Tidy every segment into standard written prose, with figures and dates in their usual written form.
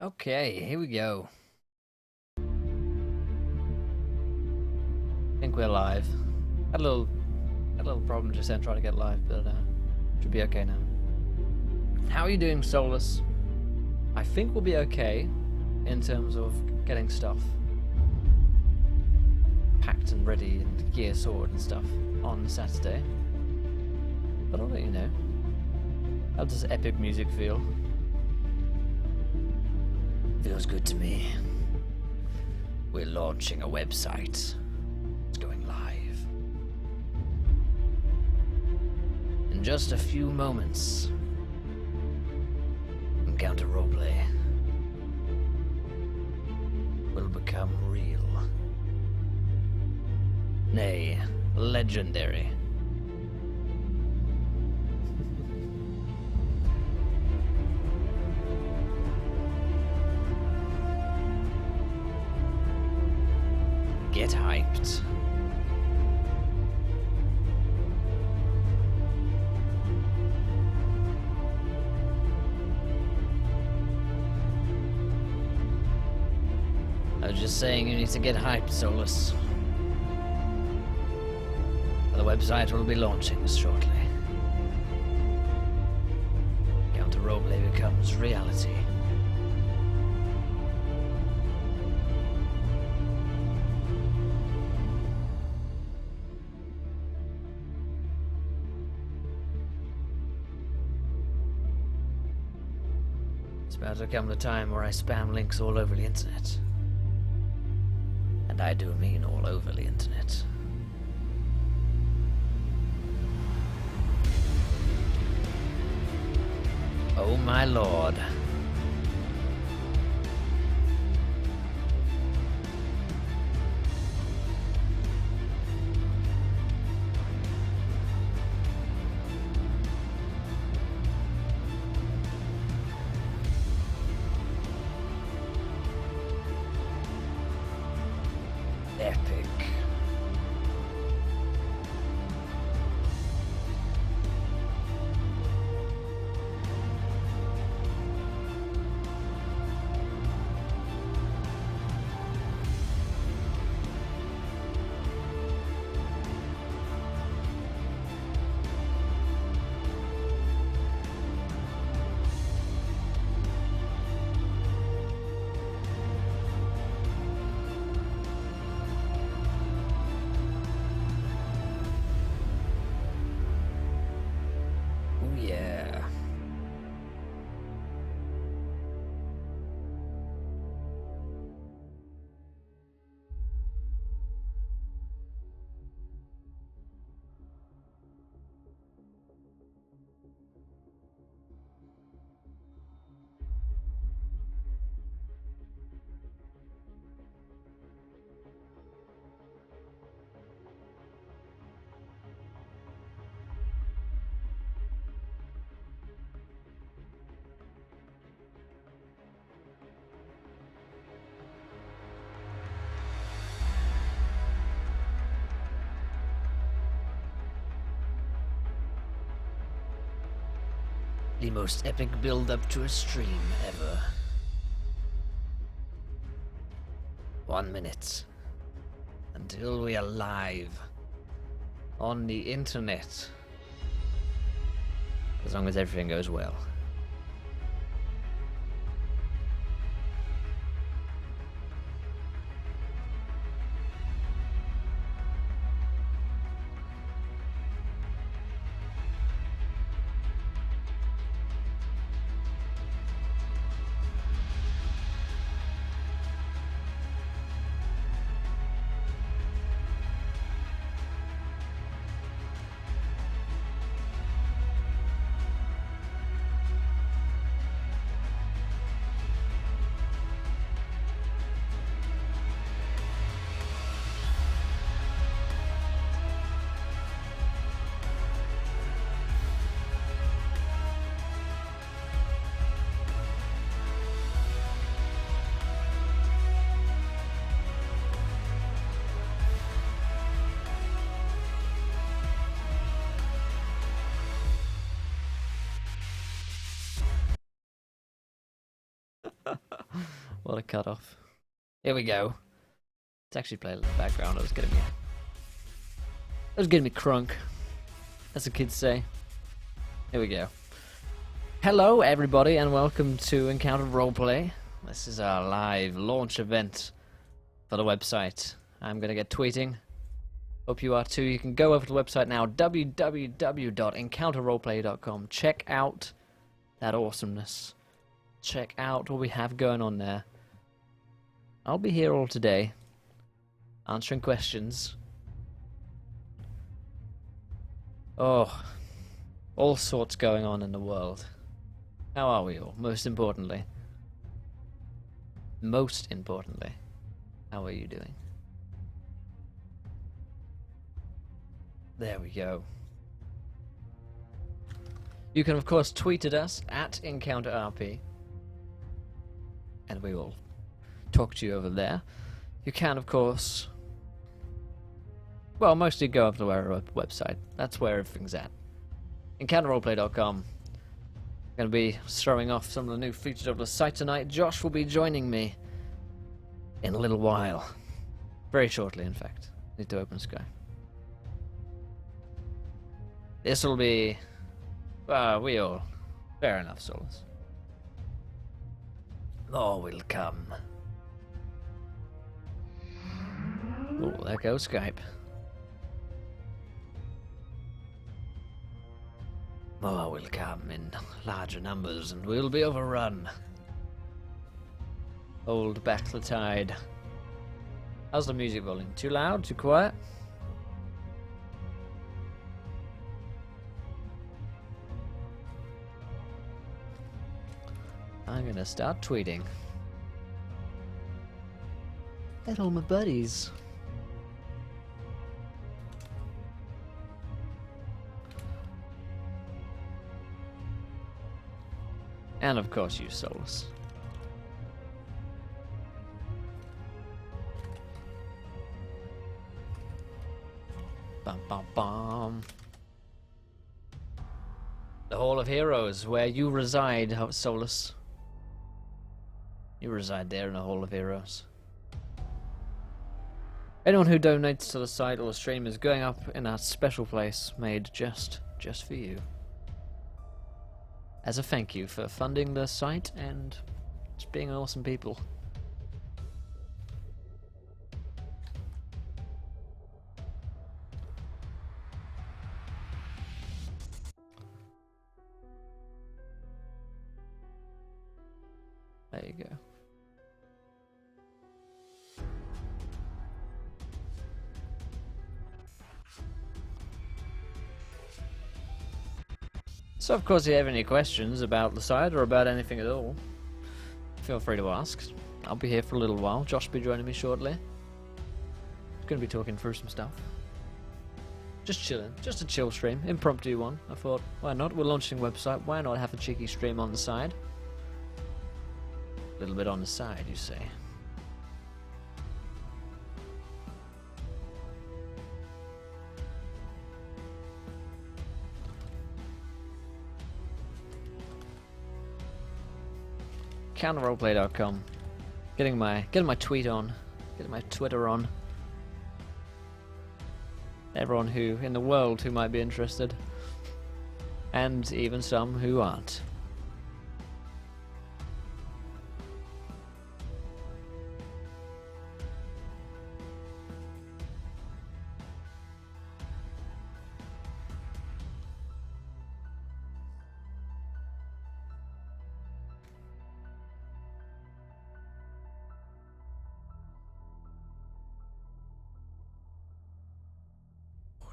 Okay, here we go. I think we're live. Had a little problem just then trying to get live, but should be okay now. How are you doing, Solus? I think we'll be okay in terms of getting stuff packed and ready and gear sorted and stuff on Saturday. But I'll let you know. How does epic music feel? Feels good to me. We're launching a website. It's going live. In just a few moments, Encounter Roleplay will become real. Nay, legendary. Get hyped. I was just saying you need to get hyped, Solus. The website will be launching shortly. Counter Roleplay becomes reality. It's about to come the time where I spam links all over the internet. And I do mean all over the internet. Oh my lord. Epic. Oh yeah. The most epic build-up to a stream ever. 1 minute until we are live on the internet. As long as everything goes well. What a cutoff. Here we go. Let's actually play in the background. It was getting me crunk, as the kids say. Here we go. Hello, everybody, and welcome to Encounter Roleplay. This is our live launch event for the website. I'm going to get tweeting. Hope you are too. You can go over to the website now, www.encounterroleplay.com. Check out that awesomeness. Check out what we have going on there. I'll be here all today, answering questions. Oh, all sorts going on in the world. How are we all? Most importantly, how are you doing? There we go. You can, of course, tweet at us at EncounterRP, and we will talk to you over there. You can, of course, well, mostly go up to our website. That's where everything's at. EncounterRoleplay.com. Going to be throwing off some of the new features of the site tonight. Josh will be joining me in a little while. Very shortly, in fact. Need to open Sky. This will be... we all... Fair enough, Solus. Oh, will come. Oh, there goes Skype. More will come in larger numbers and we'll be overrun. Hold back the tide. How's the music volume? Too loud? Too quiet? I'm gonna start tweeting. Hello, my buddies. And of course you, Solus. Bum bum bum. The Hall of Heroes, where you reside, Solus. You reside there in the Hall of Heroes. Anyone who donates to the site or the stream is going up in a special place made just for you. As a thank you for funding the site and just being awesome people. There you go. So of course if you have any questions about the site or about anything at all, feel free to ask. I'll be here for a little while. Josh will be joining me shortly. Gonna be talking through some stuff. Just chilling. Just a chill stream. Impromptu one. I thought, why not? We're launching a website. Why not have a cheeky stream on the side? A little bit on the side, you say. Counterroleplay.com. Getting my tweet on. Getting my Twitter on. Everyone who in the world who might be interested. And even some who aren't.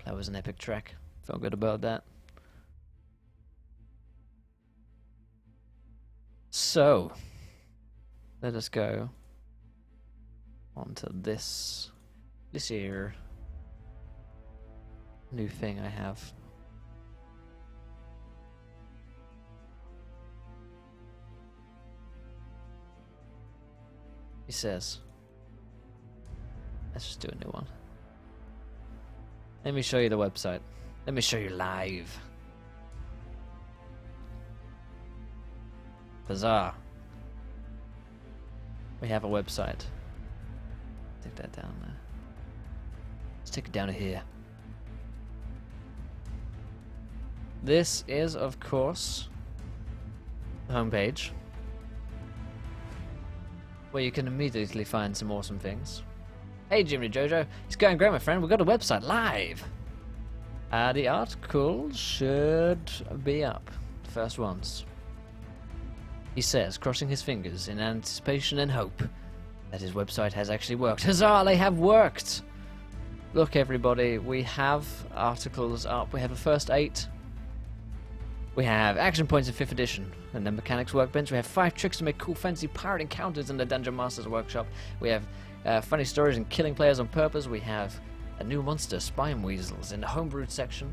That was an epic track. Felt good about that. So, let us go onto this here new thing I have. He says, let's just do a new one. Let me show you the website. Let me show you live. Huzzah. we have a website. Take that down there. Let's take it down to here. This is, of course, the homepage, where you can immediately find some awesome things. Hey, Jimmy Jojo, it's going great, my friend. We've got a website live. The article should be up. The first ones. He says, crossing his fingers in anticipation and hope that his website has actually worked. Huzzah, they have worked! Look, everybody, we have articles up. We have the first 8. We have action points in 5th edition, and then mechanics workbench. We have 5 tricks to make cool fancy pirate encounters in the Dungeon Master's Workshop. We have funny stories and killing players on purpose. We have a new monster, spine weasels, in the homebrewed section.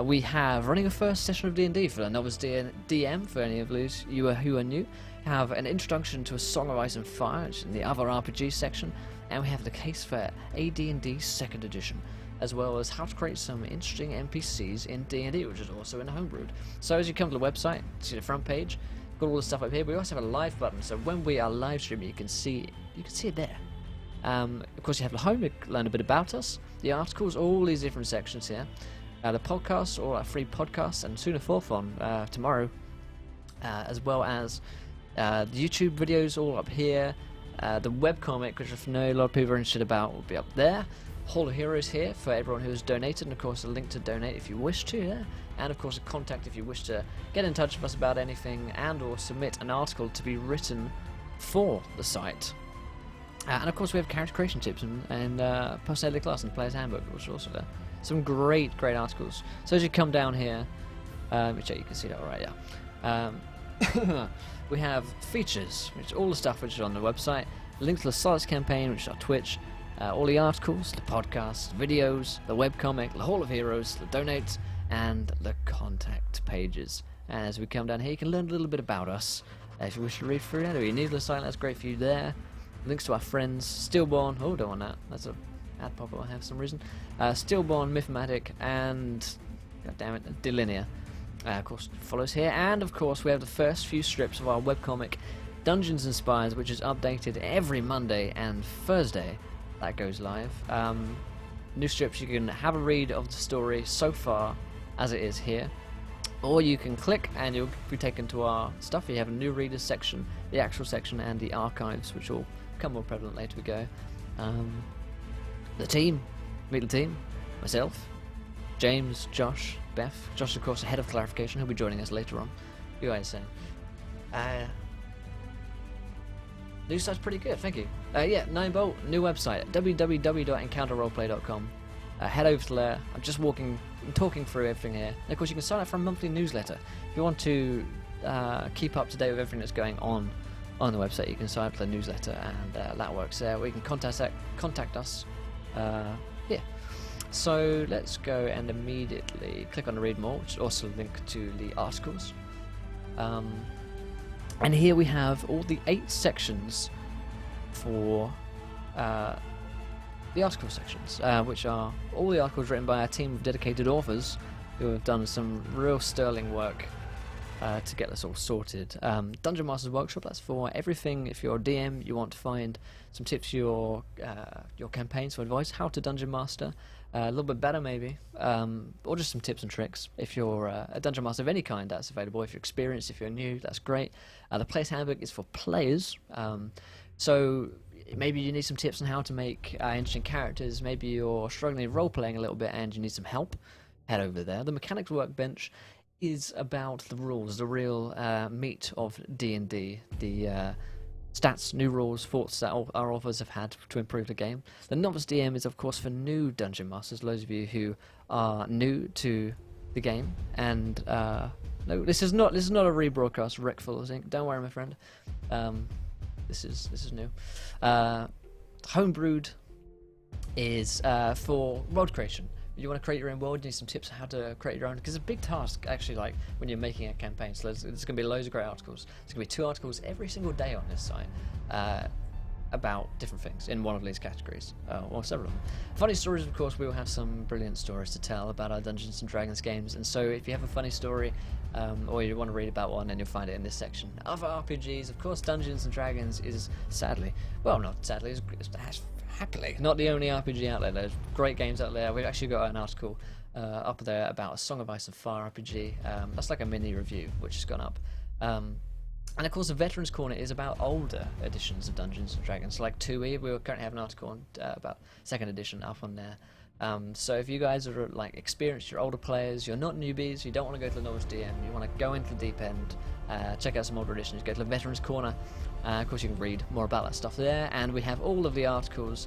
We have running a first session of D&D for a novice DM, for any of you who are new. Have an introduction to A Song of Ice and Fire, which is in the other RPG section. And we have the case for AD&D 2nd edition, as well as how to create some interesting NPCs in D&D, which is also in the homebrewed. So as you come to the website, see the front page, got all the stuff up here. We also have a live button, so when we are live streaming, you can see it there. Of course, you have the home, you can learn a bit about us, the articles, all these different sections here. The podcasts, all our free podcasts, and soon a 4th one tomorrow, as well as the YouTube videos all up here. The webcomic, which I know a lot of people are interested about, will be up there. Hall of Heroes here for everyone who has donated, and of course a link to donate if you wish to, yeah? And of course a contact if you wish to get in touch with us about anything and or submit an article to be written for the site. And of course we have character creation tips and personality class and player's handbook, which are also there. Some great articles. So as you come down here, let me check, you can see that alright, yeah. We have features, which is all the stuff which is on the website. Link to the Solace campaign, which is our Twitch. All the articles, the podcasts, videos, the webcomic, the Hall of Heroes, the donates, and the contact pages. And as we come down here, you can learn a little bit about us. If you wish to read through that, or you need the site, that's great for you there. Links to our friends, Stillborn. Oh, don't want that. That's a ad pop I have for some reason. Stillborn, Mythmatic, and god damn it, Delinear. Of course, follows here. And of course, we have the first few strips of our webcomic, Dungeons and Spires, which is updated every Monday and Thursday. That goes live. New strips, you can have a read of the story so far as it is here, or you can click and you'll be taken to our stuff. You have a new readers section, the actual section, and the archives, which will become more prevalent later we go. The team, meet the team, myself, James, Josh, Beth. Josh, of course, the head of clarification. He'll be joining us later on. You guys saying? New site's pretty good, thank you. Yeah, 9bolt, new website, www.encounterroleplay.com. Head over to there. I'm just talking through everything here. And of course, you can sign up for a monthly newsletter. If you want to keep up to date with everything that's going on the website, you can sign up for the newsletter, and that works there. We can contact us here. So let's go and immediately click on the read more, which is also a link to the articles. And here we have all the 8 sections for the article sections, which are all the articles written by our team of dedicated authors who have done some real sterling work to get this all sorted. Dungeon Master's Workshop, that's for everything. If you're a DM, you want to find some tips for your campaigns, for advice, how to Dungeon Master, a little bit better maybe, or just some tips and tricks. If you're a Dungeon Master of any kind, that's available. If you're experienced, if you're new, that's great. The Player's Handbook is for players, so maybe you need some tips on how to make interesting characters. Maybe you're struggling with role-playing a little bit and you need some help. Head over there. The Mechanics Workbench is about the rules, the real meat of D&D, the stats, new rules, thoughts that our authors have had to improve the game. The Novice DM is, of course, for new Dungeon Masters, those of you who are new to the game. And no, this is not a rebroadcast, Wreckful Inc. Don't worry, my friend. This is new. Homebrewed is for world creation. You want to create your own world, you need some tips on how to create your own, because it's a big task actually, like when you're making a campaign. So there's going to be loads of great articles. There's going to be 2 articles every single day on this site. about different things in one of these categories, or several of them. Funny stories, of course, we will have some brilliant stories to tell about our Dungeons and Dragons games, and so if you have a funny story, or you want to read about one, then you'll find it in this section. Other RPGs, of course, Dungeons and Dragons is sadly, well, not sadly, it's happily not the only RPG out there. There's great games out there. We've actually got an article up there about a Song of Ice and Fire RPG. That's like a mini review, which has gone up. And of course, the Veterans Corner is about older editions of Dungeons and Dragons, like 2e. We currently have an article on about 2nd edition up on there. So if you guys are like experienced, you're older players, you're not newbies, you don't want to go to the novice DM, you want to go into the deep end, check out some older editions, go to the Veterans Corner. Of course, you can read more about that stuff there, and we have all of the articles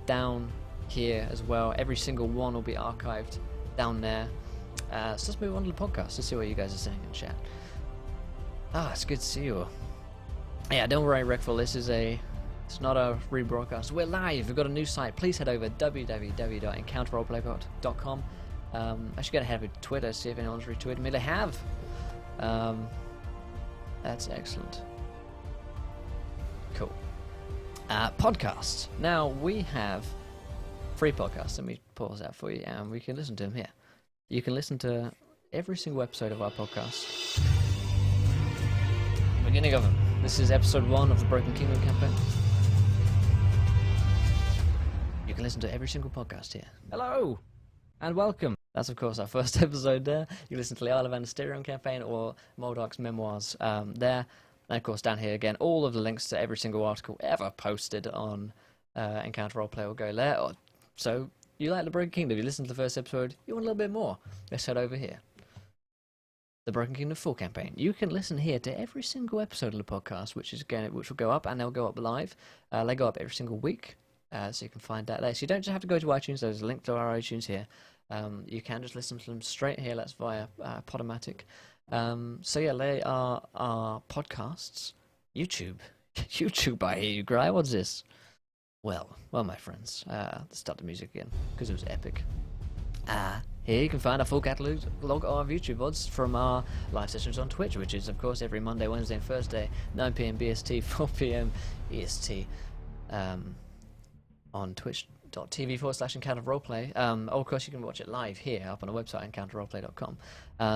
down here as well. Every single one will be archived down there. So let's move on to the podcast to see what you guys are saying in chat. It's good to see you all. Yeah, don't worry, Rickful, it's not a rebroadcast. We're live, we've got a new site. Please head over www.encounterroleplay.com. I should get ahead of Twitter, see if anyone's retweeted me. They have. That's excellent. Cool. Podcasts. Now, we have free podcasts. Let me pause that for you, and we can listen to them here. You can listen to every single episode of our podcast. Beginning of them. This is episode 1 of the Broken Kingdom campaign. You can listen to every single podcast here. Hello and welcome. That's of course our first episode there. You listen to the Isle of Anasterion campaign or Moldark's memoirs there. And of course down here again, all of the links to every single article ever posted on Encounter Roleplay will go there. So you like the Broken Kingdom, you listen to the first episode, you want a little bit more. Let's head over here. The Broken Kingdom full campaign. You can listen here to every single episode of the podcast, which will go up, and they'll go up live. They go up every single week, so you can find that there. So you don't just have to go to iTunes. There's a link to our iTunes here. You can just listen to them straight here. That's via Podomatic. So yeah, they are our podcasts. YouTube, I hear you cry. What's this? Well, my friends. Let's start the music again because it was epic. Here you can find a full catalogue of YouTube VODs from our live sessions on Twitch, which is, of course, every Monday, Wednesday, and Thursday, 9 PM BST, 4 PM EST, on twitch.tv/Encounter Roleplay. Of course, you can watch it live here up on our website, encounterroleplay.com.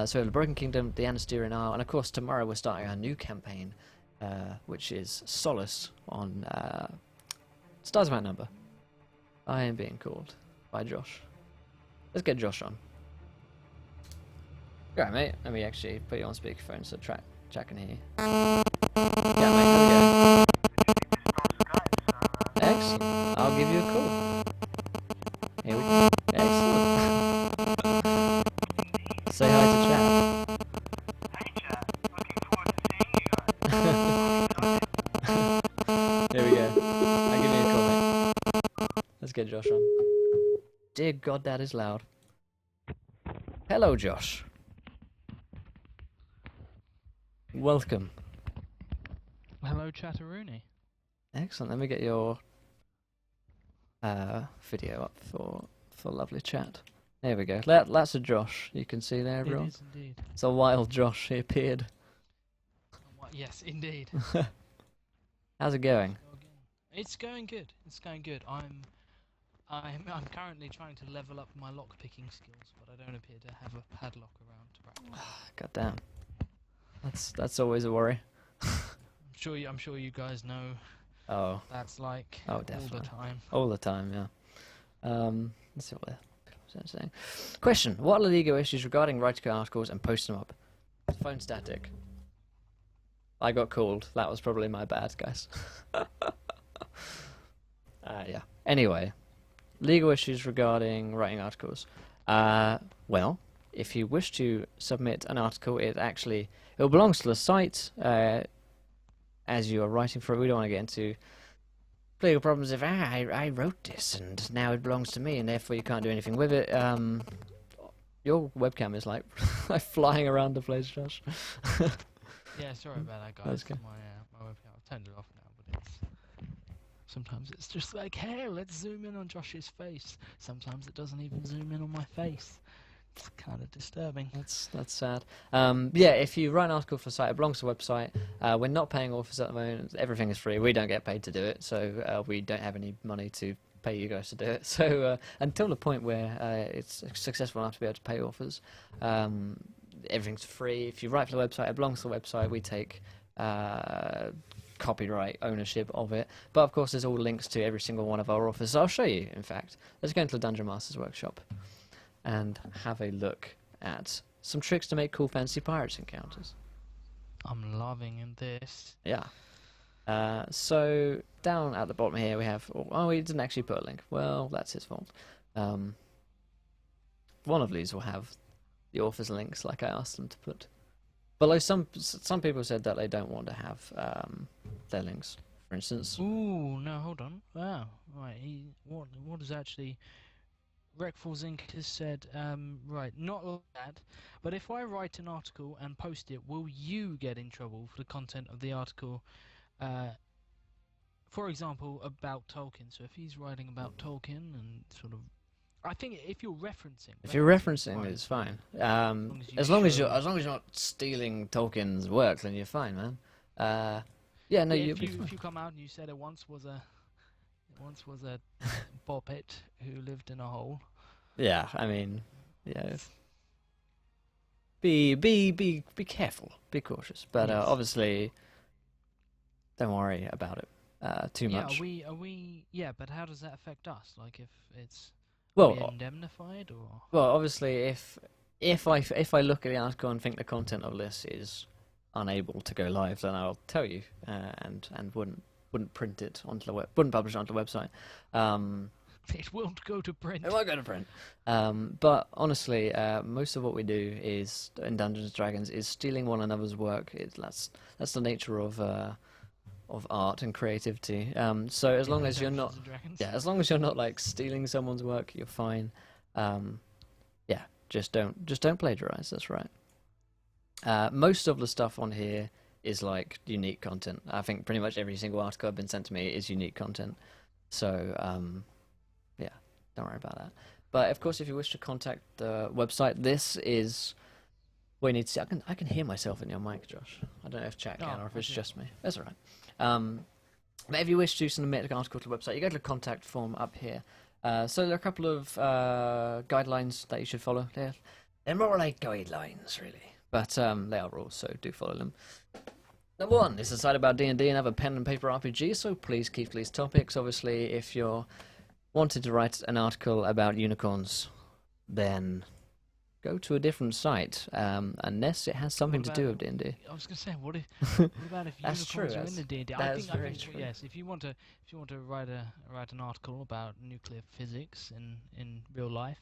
So the Broken Kingdom, the Anasterian Isle, and of course, tomorrow we're starting our new campaign, which is Solace on Stars of Outnumber. I Am Being Called by Josh. Let's get Josh on. Alright, mate. Let me actually put you on speakerphone so Jack can hear you. Yeah, mate. There we go. Excellent. I'll give you a call. Here we go. Excellent. Say hi to chat. Hey chat. Looking forward to seeing you guys. There we go. I'll give you a call, mate. Let's get Josh on. Dear God, that is loud. Hello, Josh. Welcome. Hello, Chatteroony. Excellent. Let me get your video up for lovely chat. There we go. That's a Josh. You can see there, everyone. It is indeed. It's a wild Josh. He appeared. Yes, indeed. How's it going? It's going good. It's going good. I'm currently trying to level up my lock picking skills, but I don't appear to have a padlock around to practice. God damn. That's always a worry. I'm sure you guys know. Oh. That's like definitely. all the time. All the time, yeah. Let's see what they're saying. Question: what are the legal issues regarding writing articles and posting them up? Phone static. I got called. That was probably my bad, guys. Yeah. Anyway. Legal issues regarding writing articles. Well, if you wish to submit an article, it belongs to the site as you are writing for it. We don't want to get into legal problems if I wrote this and now it belongs to me and therefore you can't do anything with it. Your webcam is like flying around the place, Josh. Yeah, sorry about that, guys. That's good. My webcam, I've turned it off now, but sometimes it's just like, hey, let's zoom in on Josh's face. Sometimes it doesn't even zoom in on my face. It's kind of disturbing. That's sad. Yeah, if you write an article for a site, it belongs to a website. We're not paying authors at the moment. Everything is free. We don't get paid to do it, so we don't have any money to pay you guys to do it. So until the point where it's successful enough to be able to pay authors, everything's free. If you write for the website, it belongs to the website. We take copyright ownership of it. But of course, there's all links to every single one of our authors. So I'll show you, in fact. Let's go into the Dungeon Master's Workshop and have a look at some tricks to make cool fantasy pirates encounters. I'm loving this. Yeah. So down at the bottom here we have. Oh, he didn't actually put a link. Well, that's his fault. One of these will have the author's links, like I asked them to put. Below, some people said that they don't want to have their links. For instance. Ooh, no, hold on. Wow, right. What is actually? Wreckfalls Inc. has said, right, not like that, but if I write an article and post it, will you get in trouble for the content of the article? For example, about Tolkien. So if he's writing about Tolkien and sort of, I think if you're referencing, if you're referencing, it's fine. As long as you're not stealing Tolkien's work, then you're fine, man. Yeah, no, yeah, you'll be fine. If you come out and you said it once was a boppet who lived in a hole. Yeah, I mean, yeah. Be careful, be cautious, but Yes. obviously, don't worry about it too much. Are we? Yeah, but how does that affect us? Like, if it's Well, are we indemnified or? well, obviously, if I look at the article and think the content of this is unable to go live, then I'll tell you, and wouldn't print it onto the wouldn't publish it onto the website. It won't go to print. It won't go to print. But honestly, most of what we do is in Dungeons and Dragons is stealing one another's work. That's the nature of art and creativity. So as long as you're not, as long as you're not like stealing someone's work, you're fine. Yeah, just don't plagiarize. That's right. Most of the stuff on here is like unique content. I think pretty much every single article I've been sent to me is unique content. So yeah, don't worry about that. But of course, if you wish to contact the website, this is where you need to see. I can hear myself in your mic, Josh. I don't know if chat can or if it's just me. That's all right. But if you wish to submit an article to the website, you go to the contact form up here. So there are a couple of guidelines that you should follow. They're more like guidelines, really. But they are rules, so do follow them. Number 1 is a site about D&D and other pen and paper RPGs, so please keep these topics. Obviously, if you're wanted to write an article about unicorns, then go to a different site, unless it has something to do with D&D. I was going to say, what about if That's unicorns true, are in the D&D? that I is think, very true. Yes, if you want to write an article about nuclear physics in real life,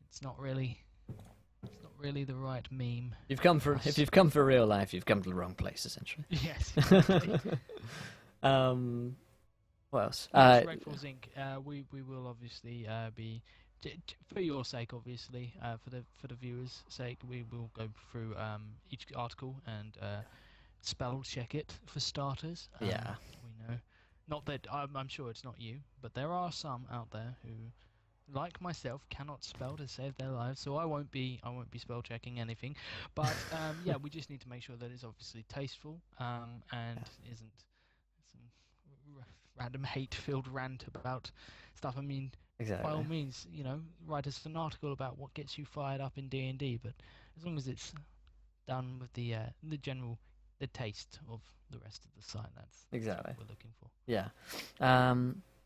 it's not really the right meme. If you've come for real life, you've come to the wrong place, essentially. Yes. Exactly. What else? Wreckfalls Inc. We will obviously be for your sake, obviously, for the viewers' sake, we will go through each article and spell check it for starters. Yeah. We know, not that I'm sure it's not you, but there are some out there who, like myself, cannot spell to save their lives, so I won't be spell checking anything. But yeah, we just need to make sure that it's obviously tasteful and isn't some random hate-filled rant about stuff. I mean, Exactly. by all means, write us an article about what gets you fired up in D&D, but as long as it's done with the taste of the rest of the site, that's Exactly. what we're looking for. Yeah.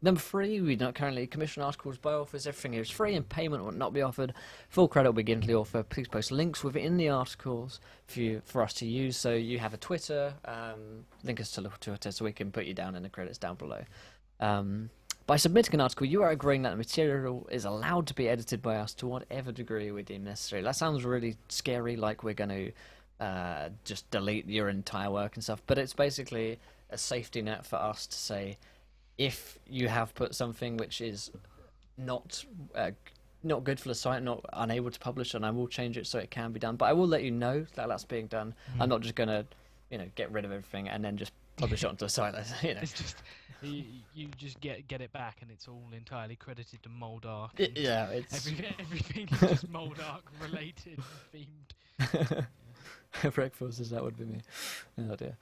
Number 3, we don't currently commission articles by authors. Everything is free and payment will not be offered. Full credit will be given to the author. Please post links within the articles for us to use. So you have a Twitter, link us to the Twitter so we can put you down in the credits down below. By submitting an article, you are agreeing that the material is allowed to be edited by us to whatever degree we deem necessary. That sounds really scary, like we're going to just delete your entire work and stuff, but it's basically a safety net for us to say, if you have put something which is not good for the site, not unable to publish, and I will change it so it can be done. But I will let you know that that's being done. I'm not just gonna, get rid of everything and then just publish it onto a site. It's just you just get it back, and it's all entirely credited to Moldark. Yeah, it's Everything is just Moldark related and themed. breakfast as that would be me. Oh dear.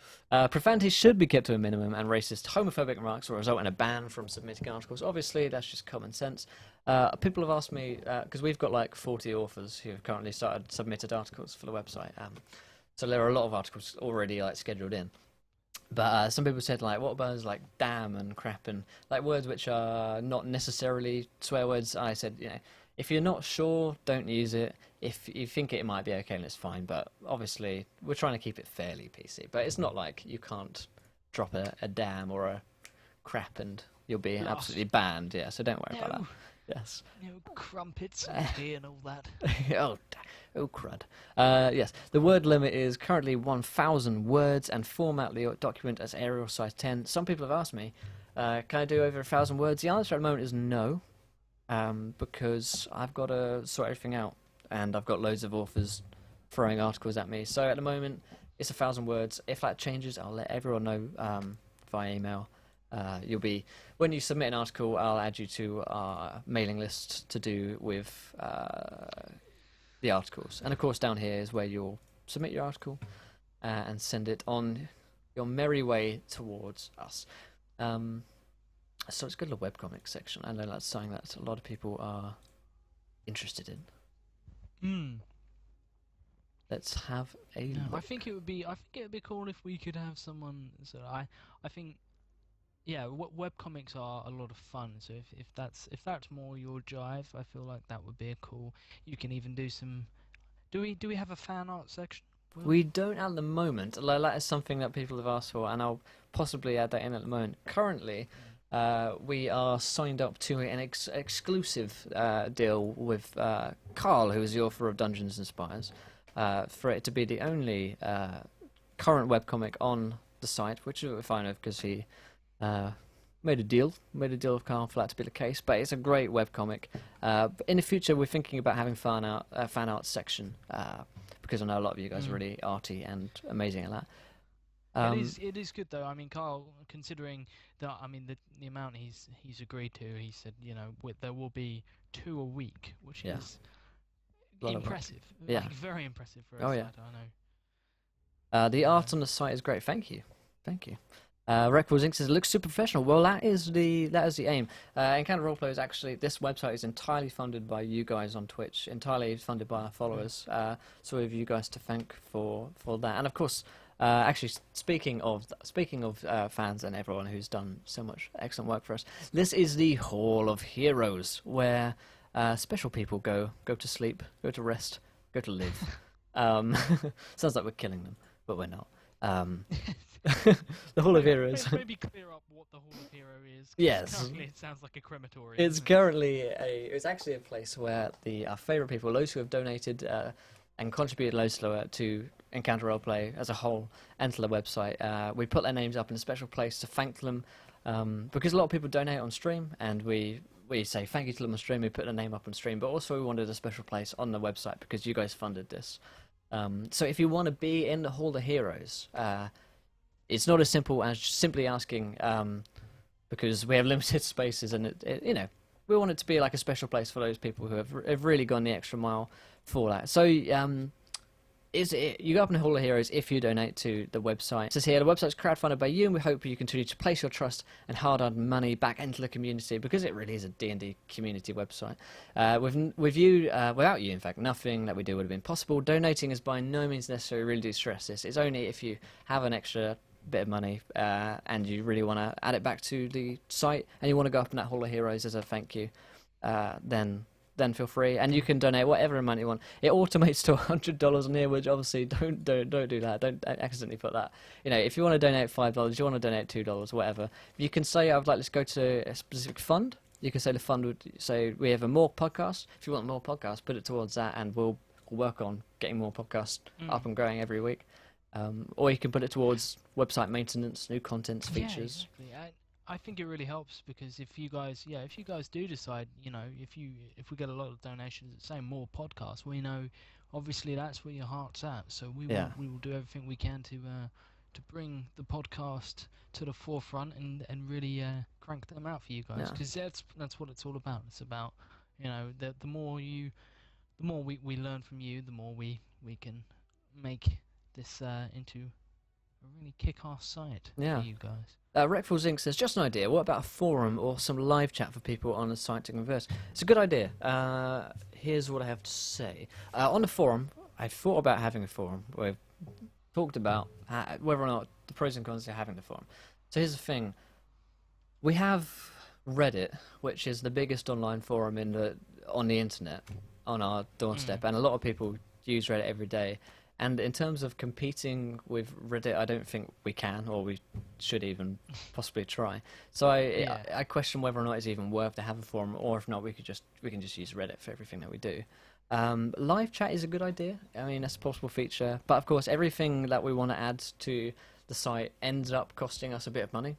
Profanity should be kept to a minimum, and racist, homophobic remarks will result in a ban from submitting articles. Obviously, that's just common sense. People have asked me because we've got like 40 authors who have currently submitted articles for the website. So there are a lot of articles already like scheduled in. But some people said, like, what about like damn and crap and like words which are not necessarily swear words? I said, if you're not sure, don't use it. If you think it might be okay, then it's fine. But obviously, we're trying to keep it fairly PC. But it's not like you can't drop a damn or a crap and you'll be absolutely banned. Yeah, so don't worry about that. Yes. No crumpets and tea and all that. Oh, crud. Yes, the word limit is currently 1,000 words, and format the document as Arial size 10. Some people have asked me, can I do over 1,000 words? The answer at the moment is no, because I've got to sort everything out, and I've got loads of authors throwing articles at me. So at the moment, it's 1,000 words. If that changes, I'll let everyone know via email. When you submit an article, I'll add you to our mailing list to do with the articles. And of course down here is where you'll submit your article and send it on your merry way towards us. So let's go to the webcomics section. I know that's something that a lot of people are interested in. Let's have a look. I think it would be cool if we could have someone. So I think. Yeah, webcomics are a lot of fun. So if that's more your jive, I feel like that would be a cool. You can even do some. Do we have a fan art section? We don't at the moment. That is something that people have asked for, and I'll possibly add that in at the moment. Currently, we are signed up to an exclusive deal with Carl, who is the author of Dungeons and Spires, for it to be the only current webcomic on the site, which we're fine with because he. Made a deal with Carl for that to be the case, but it's a great webcomic. In the future, we're thinking about having fan art section because I know a lot of you guys are really arty and amazing at that. It is good though. I mean, Carl, considering that, I mean the amount he's agreed to, he said there will be 2 a week, which is impressive. Yeah, like, very impressive for a site. I know. The art on the site is great. Thank you. Records Inc. says it looks super professional. Well, that is the aim. Encounter Roleplay is actually, this website is entirely funded by you guys on Twitch, entirely funded by our followers. So we have you guys to thank for that. And of course, actually speaking of fans and everyone who's done so much excellent work for us, this is the Hall of Heroes, where special people go to sleep, go to rest, go to live. Sounds like we're killing them, but we're not. The Hall of Heroes. Maybe clear up what the Hall of Hero is. Yes. Currently it sounds like a crematorium. It's actually a place where our favourite people, those who have donated and contributed loads to Encounter Roleplay as a whole and to the website, we put their names up in a special place to thank them because a lot of people donate on stream, and we say thank you to them on stream. We put their name up on stream, but also we wanted a special place on the website because you guys funded this. So if you want to be in the Hall of Heroes, it's not as simple as simply asking, because we have limited spaces, and we want it to be like a special place for those people who have really gone the extra mile for that. So you go up in the Hall of Heroes if you donate to the website. It says here, the website's crowdfunded by you, and we hope you continue to place your trust and hard-earned money back into the community, because it really is a D&D community website. Without you, in fact, nothing that we do would have been possible. Donating is by no means necessary. Really do stress this. It's only if you have an extra bit of money and you really want to add it back to the site, and you want to go up in that Hall of Heroes as a thank you, then feel free, and you can donate whatever amount you want. It automates to $100 on here, which obviously don't do that. Don't accidentally put that. If you want to donate $5, you want to donate $2, whatever. You can say, I would like this to go to a specific fund. You can say the fund would say we have a more podcast. If you want more podcasts, put it towards that, and we'll work on getting more podcasts up and growing every week. Or you can put it towards website maintenance, new contents, features. Yeah, exactly. I think it really helps, because if you guys do decide, if we get a lot of donations that say more podcasts, we know obviously that's where your heart's at. So we will do everything we can bring the podcast to the forefront and really crank them out for you guys, Yeah. because that's what it's all about. It's about, the more we learn from you, the more we can make this into a really kick-ass site for Yeah. you guys. Recful Zinc says, just an idea. What about a forum or some live chat for people on the site to converse? It's a good idea. Here's what I have to say. On the forum, I thought about having a forum. We've talked about whether or not the pros and cons of having the forum. So here's the thing. We have Reddit, which is the biggest online forum on the internet, on our doorstep, and a lot of people use Reddit every day. And in terms of competing with Reddit, I don't think we can, or we should even possibly try. So I question whether or not it's even worth to have a forum, or if not, we can just use Reddit for everything that we do. Live chat is a good idea. I mean, that's a possible feature, but of course, everything that we want to add to the site ends up costing us a bit of money.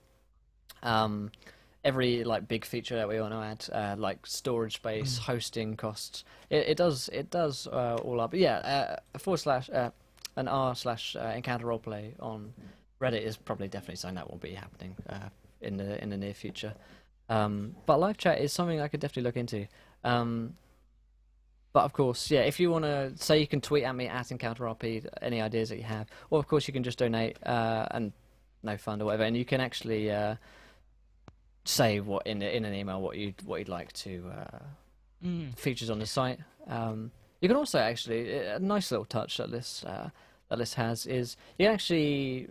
Every big feature that we want to add, like storage space, hosting costs, it does all up. But yeah, an r/encounter roleplay on Reddit is probably definitely something that won't be happening in the near future. But live chat is something I could definitely look into. But of course, yeah, if you want to say, you can tweet at me at EncounterRP any ideas that you have, or of course you can just donate and no fund or whatever, and you can actually say what in an email what you'd like to features on the site. You can also actually, a nice little touch that this has is, you can actually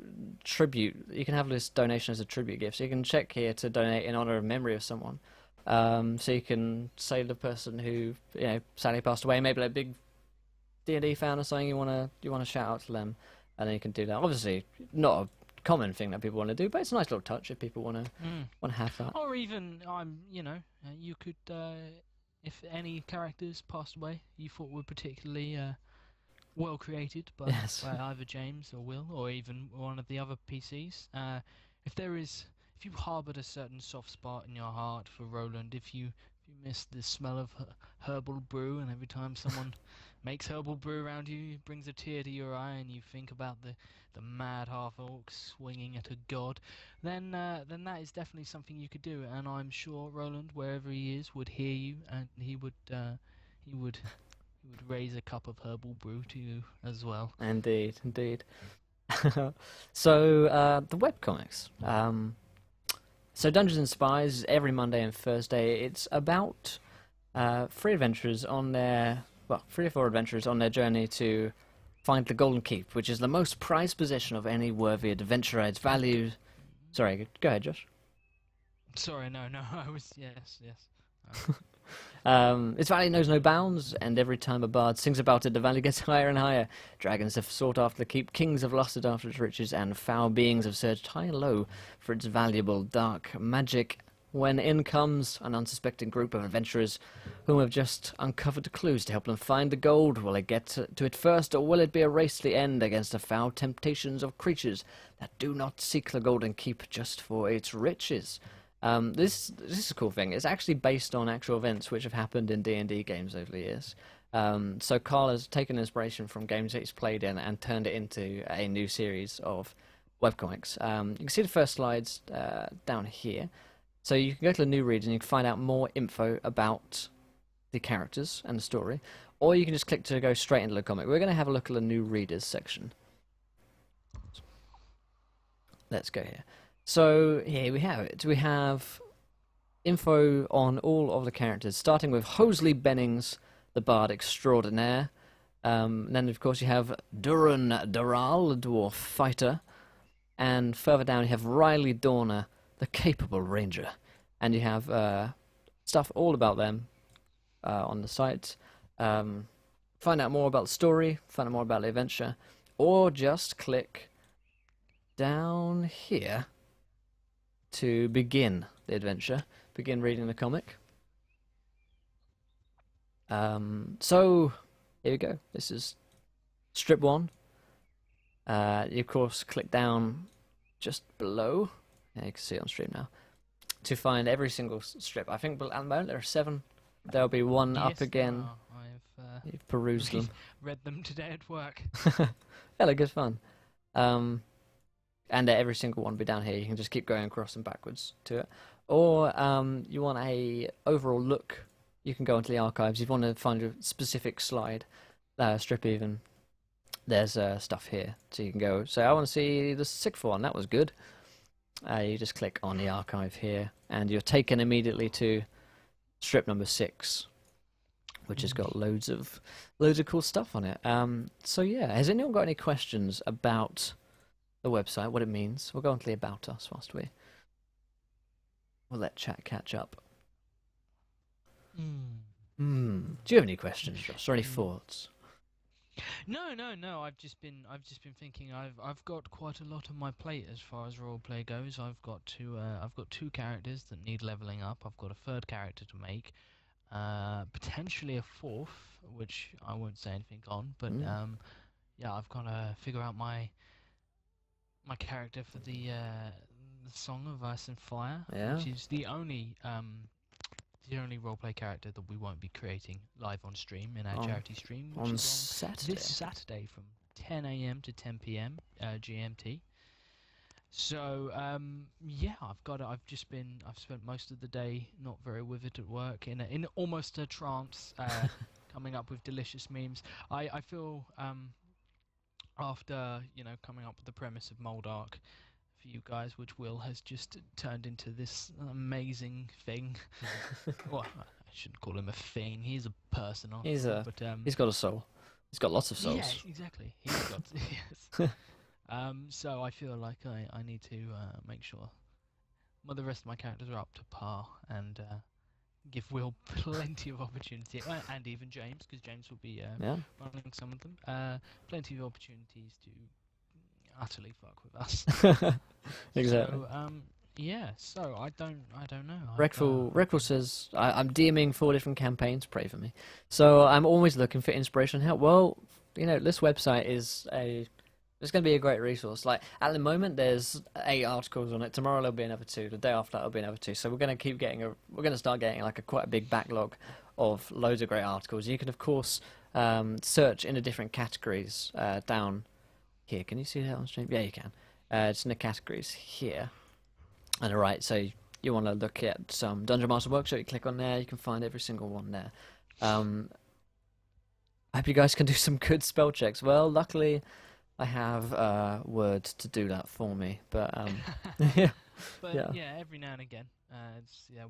you can have this donation as a tribute gift. So you can check here to donate in honor of memory of someone. So you can say the person who sadly passed away, maybe like a big D&D fan or something, you want to shout out to them, and then you can do that. Obviously, not a common thing that people want to do, but it's a nice little touch if people want to have that. Or even you could, if any characters passed away you thought were particularly well created by either James or Will, or even one of the other PCs, if you harboured a certain soft spot in your heart for Roland, if you miss the smell of herbal brew, and every time someone makes herbal brew around you, it brings a tear to your eye, and you think about the mad half-orc swinging at a god, then that is definitely something you could do. And I'm sure Roland, wherever he is, would hear you, and he would raise a cup of herbal brew to you as well. Indeed. So the webcomics. So Dungeons and Spies, every Monday and Thursday, it's about three or four adventurers on their journey to find the Golden Keep, which is the most prized possession of any worthy adventurer. Its value... Sorry, go ahead, Josh. Sorry, no, I was... Yes. Its value knows no bounds, and every time a bard sings about it, the value gets higher and higher. Dragons have sought after the keep, kings have lusted after its riches, and foul beings have searched high and low for its valuable dark magic. When in comes an unsuspecting group of adventurers whom have just uncovered clues to help them find the gold, will they get to it first, or will it be a race to the end against the foul temptations of creatures that do not seek the Golden Keep just for its riches? This is a cool thing. It's actually based on actual events which have happened in D&D games over the years. So Carl has taken inspiration from games that he's played in and turned it into a new series of webcomics. You can see the first slides down here. So you can go to the new reads and you can find out more info about the characters and the story, or you can just click to go straight into the comic. We're going to have a look at the new readers section. Let's go here. So here we have it. We have info on all of the characters, starting with Hosley Bennings, the Bard Extraordinaire. And then, of course, you have Duran Daral, the Dwarf Fighter. And further down, you have Riley Dorner, the Capable Ranger. And you have stuff all about them on the site. Find out more about the story, find out more about the adventure, or just click down here to begin the adventure, begin reading the comic. So here we go. This is strip 1. You of course click down just below. Yeah, you can see it on stream now. To find every single strip. I think at the moment there are 7. There'll be one up again. You've perused them. Read them today at work. Yeah, they're good fun. and every single one will be down here. You can just keep going across and backwards to it. Or you want a overall look, you can go into the archives. If you want to find a specific slide, strip even, there's stuff here. So you can go, say, I want to see the sixth one, that was good. You just click on the archive here, and you're taken immediately to strip number 6, which has got loads of cool stuff on it. So yeah, has anyone got any questions about the website, what it means? We'll go on to the About Us whilst we'll let chat catch up. Do you have any questions, Josh, or any thoughts? No. I've just been thinking. I've got quite a lot on my plate as far as roleplay goes. I've got two characters that need leveling up. I've got a third character to make, potentially a fourth, which I won't say anything on. But yeah, I've got to figure out my character for the Song of Ice and Fire, which is the only roleplay character that we won't be creating live on stream in our charity stream, which is Saturday. This Saturday from 10 a.m. to 10 p.m. GMT. So yeah, I've spent most of the day not very with it at work, in almost a trance, coming up with delicious memes. I feel after coming up with the premise of Moldark for you guys, which Will has just turned into this amazing thing. Well, I shouldn't call him a thing. He's a person. He's got a soul. He's got lots of souls. Yeah, exactly. He's got yes. So I feel like I need to make sure the rest of my characters are up to par and give Will plenty of opportunity, and even James, because James will be running some of them. Plenty of opportunities to utterly fuck with us. Exactly. So yeah. So I don't know. Rekful says I'm DMing 4 different campaigns. Pray for me. So I'm always looking for inspiration and help. Well, this website is it's going to be a great resource. Like at the moment, there's 8 articles on it. Tomorrow there'll be another 2. The day after that there'll be another 2. So we're going to start getting like quite a big backlog of loads of great articles. You can of course search in the different categories down here. Can you see that on stream? Yeah, you can. It's in the categories here. And alright, so you want to look at some Dungeon Master Workshop, you click on there, you can find every single one there. I hope you guys can do some good spell checks. Well, luckily I have Word to do that for me, but yeah. But yeah, every now and again,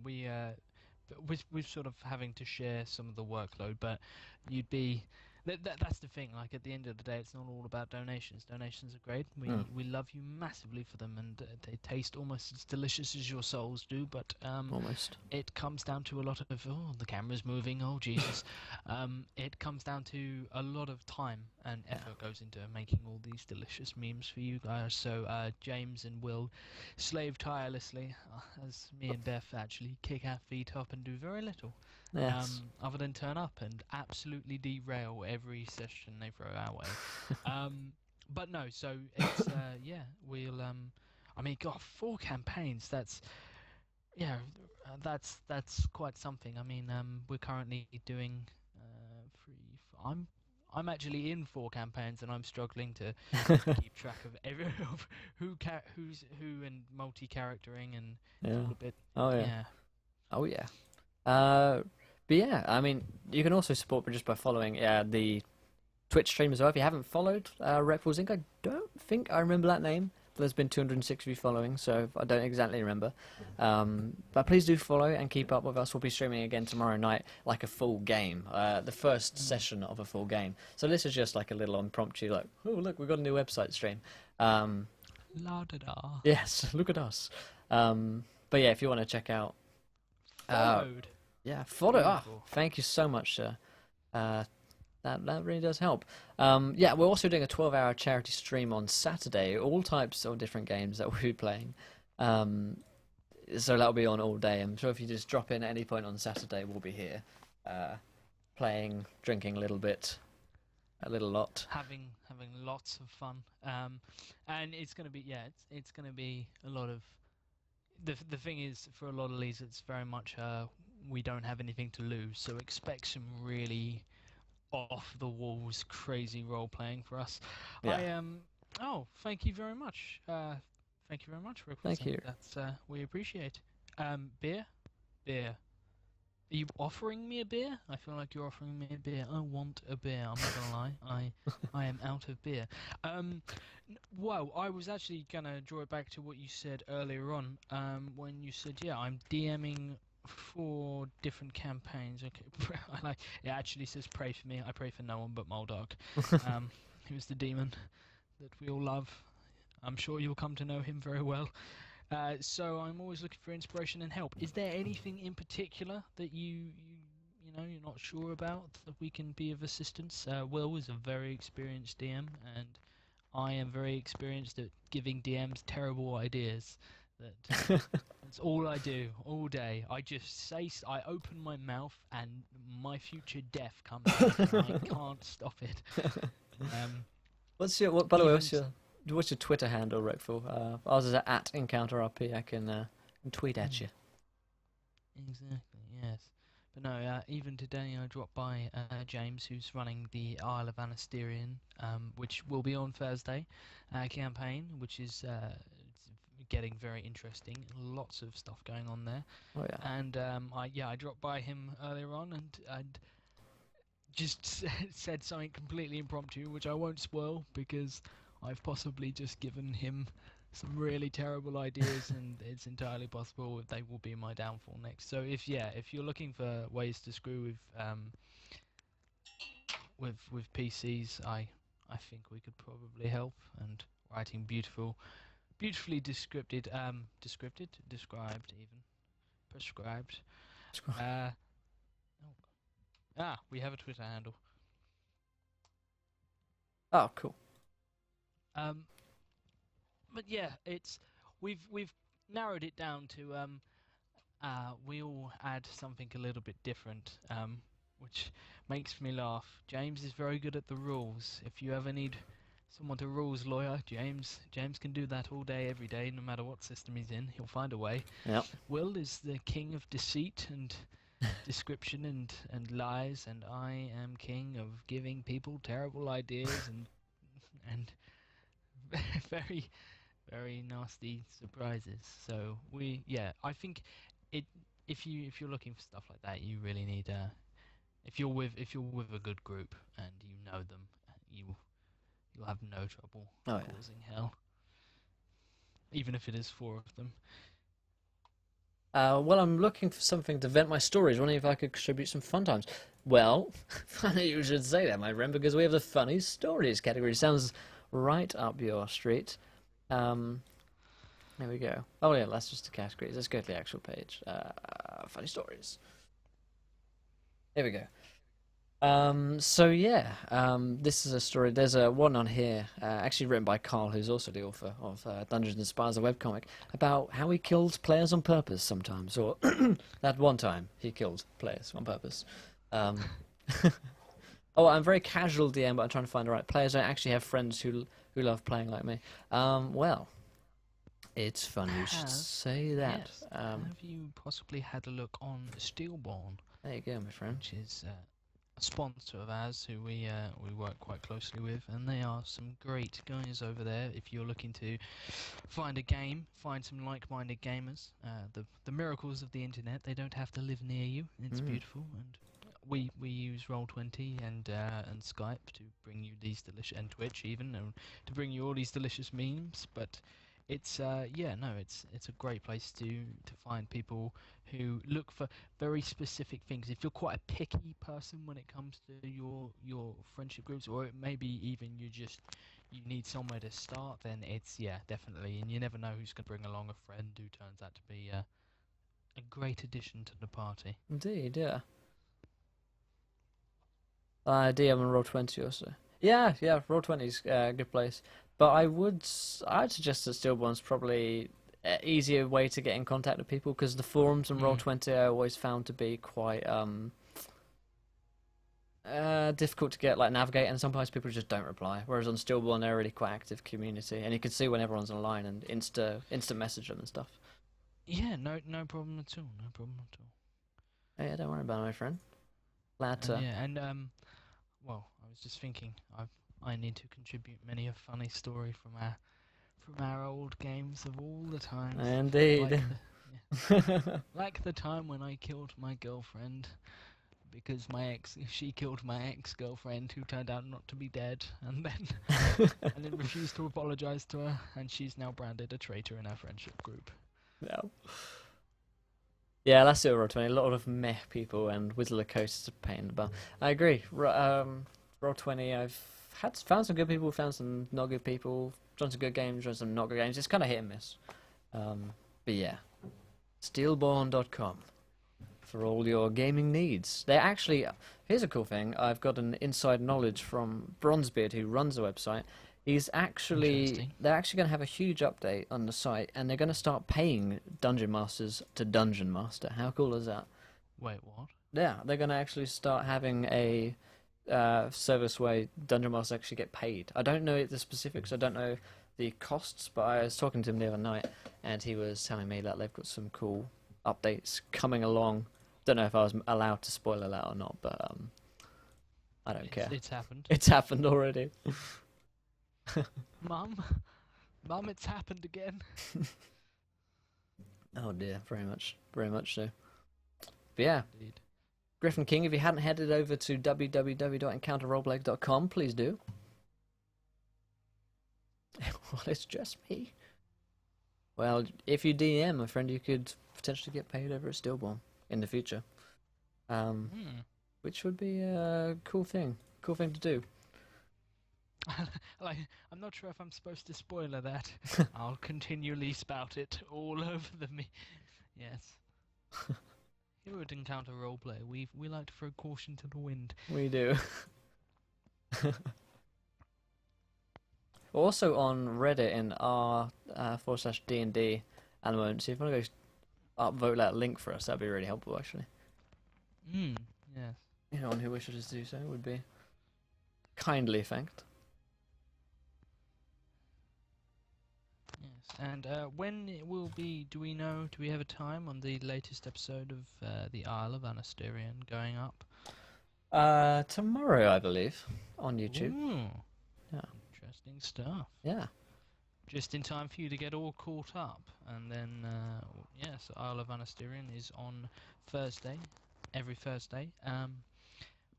we're sort of having to share some of the workload, but that's the thing. Like at the end of the day, it's not all about donations. Donations are great. We love you massively for them, and they taste almost as delicious as your souls do. But almost. It comes down to a lot of the camera's moving. Oh Jesus! It comes down to a lot of time and effort goes into making all these delicious memes for you guys. So James and Will slave tirelessly, as me and Beth actually kick our feet up and do very little. Yes. Other than turn up and absolutely derail every session they throw our way. But no, so it's we'll I mean, God, 4 campaigns. That's quite something. I mean, we're currently doing 3. I'm actually in 4 campaigns, and I'm struggling to keep track of who's who and multi-charactering and all a bit. Oh yeah. But yeah, I mean, you can also support just by following the Twitch stream as well. If you haven't followed Repful's Inc., I don't think I remember that name. But there's been 206 of you following, so I don't exactly remember. But please do follow and keep up with us. We'll be streaming again tomorrow night, like a full game, the first session of a full game. So this is just like a little impromptu, like, oh look, we've got a new website stream. La-da-da. Yes, look at us. But yeah, if you want to check out. Followed. Yeah, follow. Oh, thank you so much, sir. That really does help. Yeah, we're also doing a 12-hour charity stream on Saturday. All types of different games that we'll be playing. So that'll be on all day. I'm sure if you just drop in at any point on Saturday, we'll be here, playing, drinking a little bit, a little lot, having lots of fun. And it's gonna be it's gonna be a lot of. The thing is, for a lot of these, it's very much we don't have anything to lose, so expect some really off the walls crazy role playing for us. Yeah. Oh, thank you very much. Thank you very much, Thank Rickleton. you. That's we appreciate. Beer, beer. Are you offering me a beer? I feel like you're offering me a beer. I want a beer. I'm not gonna lie. I am out of beer. Um, well, I was actually gonna draw it back to what you said earlier on. When you said, yeah, I'm DMing for different campaigns. Okay, I like. It actually says pray for me. I pray for no one but Moldog. Who's the demon that we all love. I'm sure you'll come to know him very well. So I'm always looking for inspiration and help. Is there anything in particular that you know you're not sure about that we can be of assistance? Will is a very experienced DM, and I am very experienced at giving DMs terrible ideas. That's all I do all day. I just I open my mouth and my future death comes out, and I can't stop it. Um, By the way, even what's your Twitter handle, Rickful? Ours is at EncounterRP. I can tweet at mm, you. exactly, yes. But no, even today I dropped by James, who's running the Isle of Anasterian, which will be on Thursday campaign, which is it's getting very interesting. Lots of stuff going on there, Oh yeah. and I dropped by him earlier on and just said something completely impromptu, which I won't spoil because I've possibly just given him some really terrible ideas, and it's entirely possible they will be my downfall next. So if you're looking for ways to screw with PCs, I think we could probably help. And writing beautifully described even, prescribed. Uh, we have a Twitter handle. Oh, cool. Um, but yeah, we've narrowed it down to we all add something a little bit different, which makes me laugh. James is very good at the rules. If you ever need someone to rules lawyer, James can do that all day, every day, no matter what system he's in. He'll find a way. Yep. Will is the king of deceit and description and lies, and I am king of giving people terrible ideas and very very nasty surprises. So I think it. If you're looking for stuff like that, you really need if you're with a good group and you know them, you'll have no trouble Oh yeah. causing hell, even if it is four of them. Well, I'm looking for something to vent my stories. Wondering if I could contribute some fun times. Well, funny you should say that, my friend, because we have the funny stories category. Sounds right up your street. Um, there we go. Oh yeah, that's just the categories. Let's go to the actual page. Funny stories. Here we go. So yeah, this is a story. There's a one on here, actually written by Carl, who's also the author of Dungeons and Spires, a webcomic, about how he killed players on purpose sometimes, or that one time he killed players on purpose. Um, oh, I'm very casual DM, but I'm trying to find the right players. I actually have friends who love playing like me. Well, it's funny you should say that. Yes. Have you possibly had a look on Steelborn, There you go, my friend. which is a sponsor of ours who we work quite closely with, and they are some great guys over there. If you're looking to find a game, find some like-minded gamers. The miracles of the internet, they don't have to live near you. It's beautiful, and we use Roll20 and Skype to bring you these delicious, and Twitch even, and to bring you all these delicious memes. But it's it's a great place to find people who look for very specific things. If you're quite a picky person when it comes to your friendship groups, or maybe even you need somewhere to start, then it's definitely. And you never know who's going to bring along a friend who turns out to be a great addition to the party. Indeed, yeah. DM on Roll20 also. Yeah, Roll20's a good place. But I'd suggest that Stillborn's probably an easier way to get in contact with people because the forums on Roll20 I always found to be quite difficult to get navigate, and sometimes people just don't reply. Whereas on Stillborn they're a really quite active community, and you can see when everyone's online and instant message them and stuff. Yeah, no problem at all. No problem at all. Oh, yeah, don't worry about it, my friend. Glad to. Yeah, and well, I was just thinking, I need to contribute many a funny story from our old games of all the times. Indeed. Like the time when I killed my girlfriend because she killed my ex-girlfriend who turned out not to be dead, and then refused to apologize to her, and she's now branded a traitor in our friendship group. No. Yeah, that's it, Roll20. A lot of meh people, and Wizard of the Coast is a pain in the butt. I agree. Roll20, I've found some good people, found some not good people, done some good games, done some not good games. It's kind of hit and miss. But yeah, steelborn.com for all your gaming needs. They actually, here's a cool thing. I've got an inside knowledge from Bronzebeard, who runs the website. They're actually going to have a huge update on the site, and they're going to start paying Dungeon Masters to Dungeon Master. How cool is that? Wait, what? Yeah, they're going to actually start having a service where Dungeon Masters actually get paid. I don't know the specifics. I don't know the costs, but I was talking to him the other night, and he was telling me that they've got some cool updates coming along. Don't know if I was allowed to spoil that or not, but I don't care. It's happened. It's happened already. Mum, it's happened again. Oh dear, very much so. But yeah, Indeed. Griffin King, if you hadn't headed over to www.encounterroleplay.com, please do. Well, it's just me. Well, if you DM, my friend, you could potentially get paid over at Stillborn in the future. Which would be a cool thing to do. I'm not sure if I'm supposed to spoiler that. I'll continually spout it all over Yes. Here at Encounter Roleplay, we like to throw caution to the wind. We do. Also on Reddit in r/d&d at the moment, so if you want to go upvote that link for us, that'd be really helpful, actually. Yes. Anyone who wishes to do so would be kindly thanked. Yes. And when it will be, do we know, do we have a time on the latest episode of the Isle of Anasterian going up? Tomorrow, I believe, on YouTube. Ooh. Yeah. Interesting stuff. Yeah. Just in time for you to get all caught up. And then, yes, Isle of Anasterian is on Thursday, every Thursday.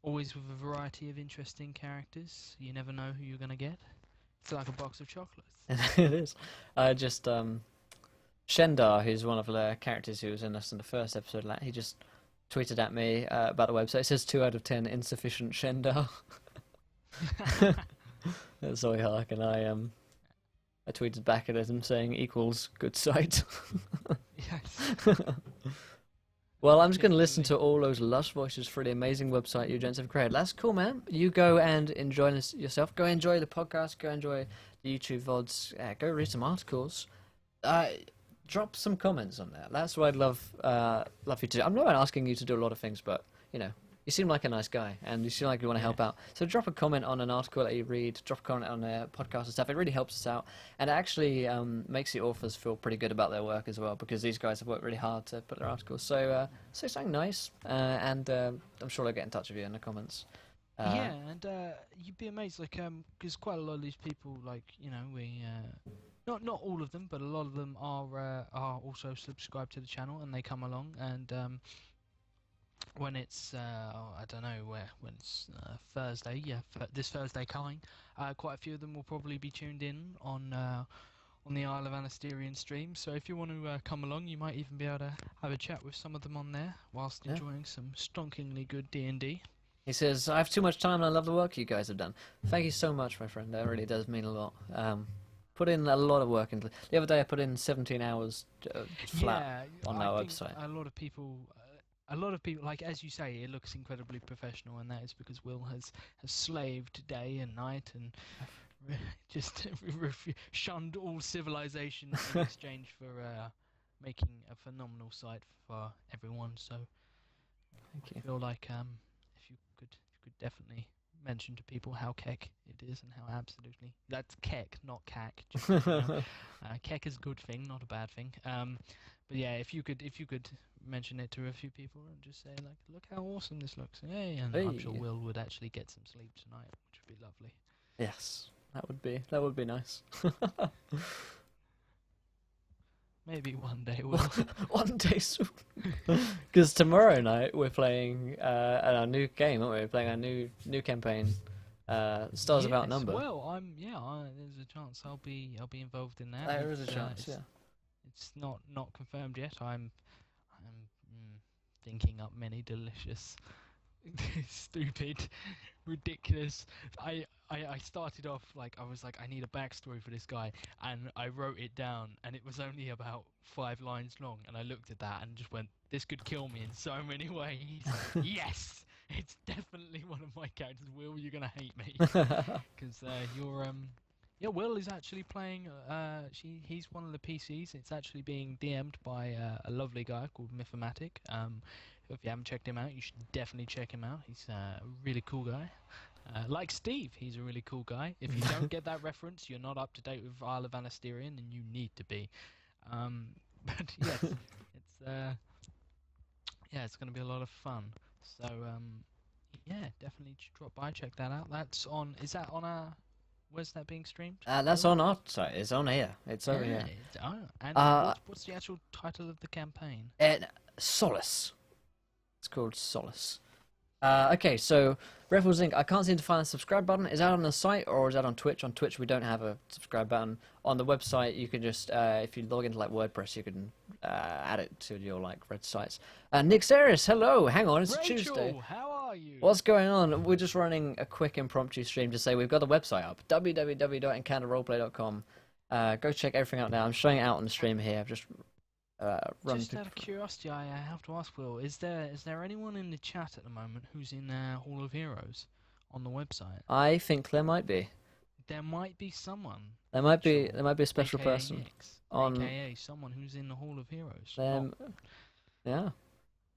Always with a variety of interesting characters. You never know who you're going to get. It's like a box of chocolates. It is. Shendar, who's one of the characters who was in us in the first episode, he just tweeted at me about the website. It says 2 out of 10 insufficient Shendar. That's Zoe Hark, and I tweeted back at him saying equals good site. Yes. Well, I'm just going to listen to all those lush voices for the amazing website you gents have created. That's cool, man. You go and enjoy this yourself. Go enjoy the podcast. Go enjoy the YouTube VODs. Go read some articles. Drop some comments on there. That's what I'd love you to do. I'm not asking you to do a lot of things, but, you seem like a nice guy, and you seem like you want to help out. So drop a comment on an article that you read, drop a comment on a podcast and stuff. It really helps us out, and it actually makes the authors feel pretty good about their work as well, because these guys have worked really hard to put their articles. So say something nice, and I'm sure they'll get in touch with you in the comments. Yeah, and you'd be amazed, because quite a lot of these people, we... Not all of them, but a lot of them are also subscribed to the channel, and they come along, and... when it's I don't know when it's Thursday, this Thursday coming, quite a few of them will probably be tuned in on the Isle of Anasterian stream. So if you want to come along, you might even be able to have a chat with some of them on there whilst enjoying some stonkingly good D&D. He says, I have too much time and I love the work you guys have done. Thank you so much, my friend. That really does mean a lot. Put in a lot of work into the other day. I put in 17 hours flat on our website. A lot of people, like as you say, it looks incredibly professional, and that is because Will has slaved day and night and just shunned all civilization in exchange for making a phenomenal site for everyone. So Thank you. I feel like if you could definitely mention to people how keck it is and how absolutely that's keck, not cack. Just, keck is a good thing, not a bad thing. But yeah, if you could mention it to a few people and just say look how awesome this looks. Hey, and I'm sure Will would actually get some sleep tonight, which would be lovely. Yes, that would be nice. Maybe one day we'll. One day soon. Because tomorrow night we're playing our new game, aren't we? We're playing our new campaign, Stars of Yes. Outnumber. Well, there's a chance I'll be involved in that. There is a chance, yeah. It's not confirmed yet. I'm thinking up many delicious, stupid, ridiculous. I started off like I was like I need a backstory for this guy, and I wrote it down, and it was only about 5 lines long, and I looked at that and just went, "This could kill me in so many ways." Yes, it's definitely one of my characters. Will, you're gonna hate me because you're yeah, Will is actually playing. He's one of the PCs. It's actually being DM'd by a lovely guy called Mythomatic. If you haven't checked him out, you should definitely check him out. He's a really cool guy. Like Steve, he's a really cool guy. If you don't get that reference, you're not up to date with Isle of Anasterian, and you need to be. But yes, it's going to be a lot of fun. So yeah, definitely drop by, check that out. That's on. Is that on a? Where's that being streamed? That's on our site. It's on here. It's over here. And what's the actual title of the campaign? Solace. It's called Solace. Okay, so Rebels Inc. I can't seem to find the subscribe button. Is that on the site or is that on Twitch? On Twitch, we don't have a subscribe button. On the website, you can just if you log into like WordPress, you can add it to your like red sites. Nick Serious, hello. Hang on, it's Rachel, Tuesday. How are you? What's going on? We're just running a quick impromptu stream to say we've got the website up, www.encounterroleplay.com. Go check everything out now. I'm showing it out on the stream here. I've just run. Just out of curiosity, I have to ask, Will, is there anyone in the chat at the moment who's in Hall of Heroes on the website? I think there might be. There might be someone. There might be a special AKA person Nix, on. AKA someone who's in the Hall of Heroes. Yeah.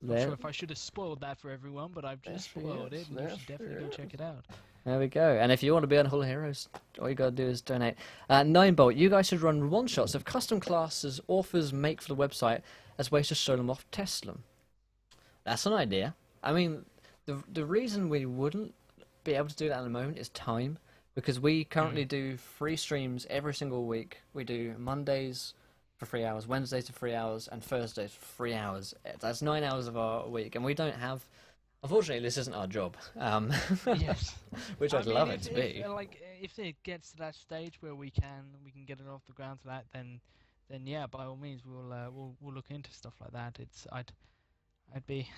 Not sure if I should have spoiled that for everyone, but I've just spoiled it, and you should definitely go check it out. There we go. And if you want to be on Hall of Heroes, all you gotta do is donate. 9bolt, you guys should run one-shots of custom classes authors make for the website as ways to show them off, test them. That's an idea. I mean, the reason we wouldn't be able to do that at the moment is time, because we currently do 3 streams every single week. We do Mondays for 3 hours, Wednesdays for 3 hours, and Thursdays for 3 hours. That's 9 hours of our week, and we don't have. Unfortunately, this isn't our job. Yes, which I'd love it to be. If it gets to that stage where we can get it off the ground to that, then yeah, by all means, we'll look into stuff like that. I'd be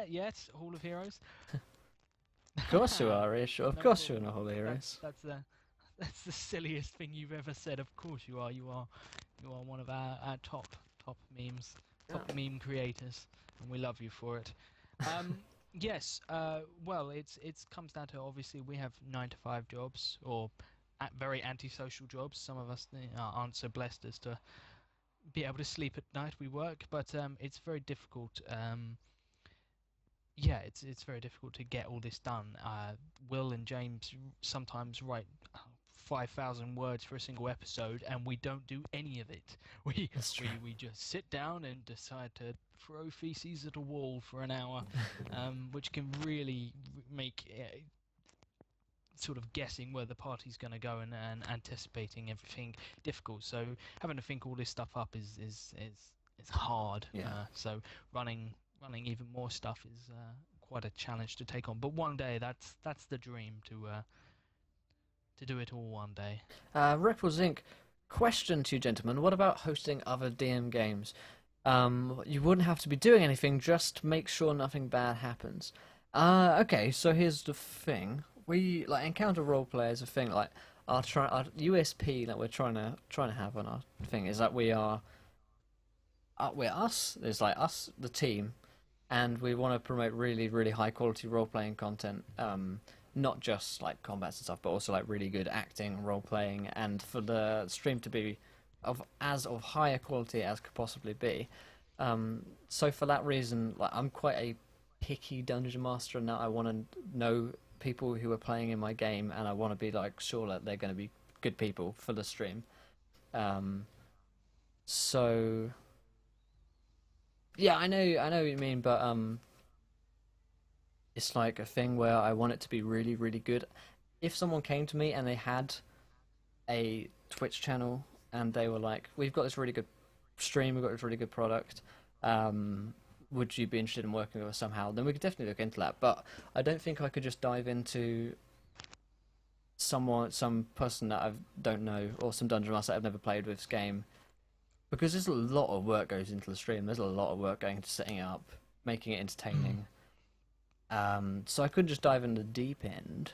yes, Hall of Heroes. Of course you are, Rachel. Of course you're in a Hall of Heroes. That's the silliest thing you've ever said. Of course you are. You are one of our top memes, top meme creators, and we love you for it. Yes. Well, it comes down to, obviously we have 9 to 5 jobs, or very antisocial jobs. Some of us aren't so blessed as to be able to sleep at night. We work, but it's very difficult. Yeah, it's very difficult to get all this done. Will and James sometimes write 5,000 words for a single episode, and we don't do any of it. We just sit down and decide to throw feces at a wall for an hour, which can really make sort of guessing where the party's going to go and anticipating everything difficult. So having to think all this stuff up is hard. Yeah. So running even more stuff is quite a challenge to take on. But one day, that's the dream, to do it all one day. Ripples Inc. Question to you, gentlemen. What about hosting other DM games? You wouldn't have to be doing anything, just make sure nothing bad happens. Okay, so here's the thing. We encounter roleplay is a thing. Like our USP that we're trying to have on our thing is that we're us. There's us, the team, and we want to promote really, really high quality role playing content. Not just combats and stuff, but also really good acting, role playing, and for the stream to be of higher quality as could possibly be. So for that reason, I'm quite a picky dungeon master, and now I want to know people who are playing in my game, and I want to be sure that they're going to be good people for the stream. So yeah, I know what you mean, but it's like a thing where I want it to be really, really good. If someone came to me and they had a Twitch channel and they were like, "We've got this really good stream, we've got this really good product. Would you be interested in working with us somehow?" Then we could definitely look into that. But I don't think I could just dive into some person that I don't know, or some dungeon master I've never played with this game, because there's a lot of work goes into the stream. There's a lot of work going into setting it up, making it entertaining. So I couldn't just dive in the deep end.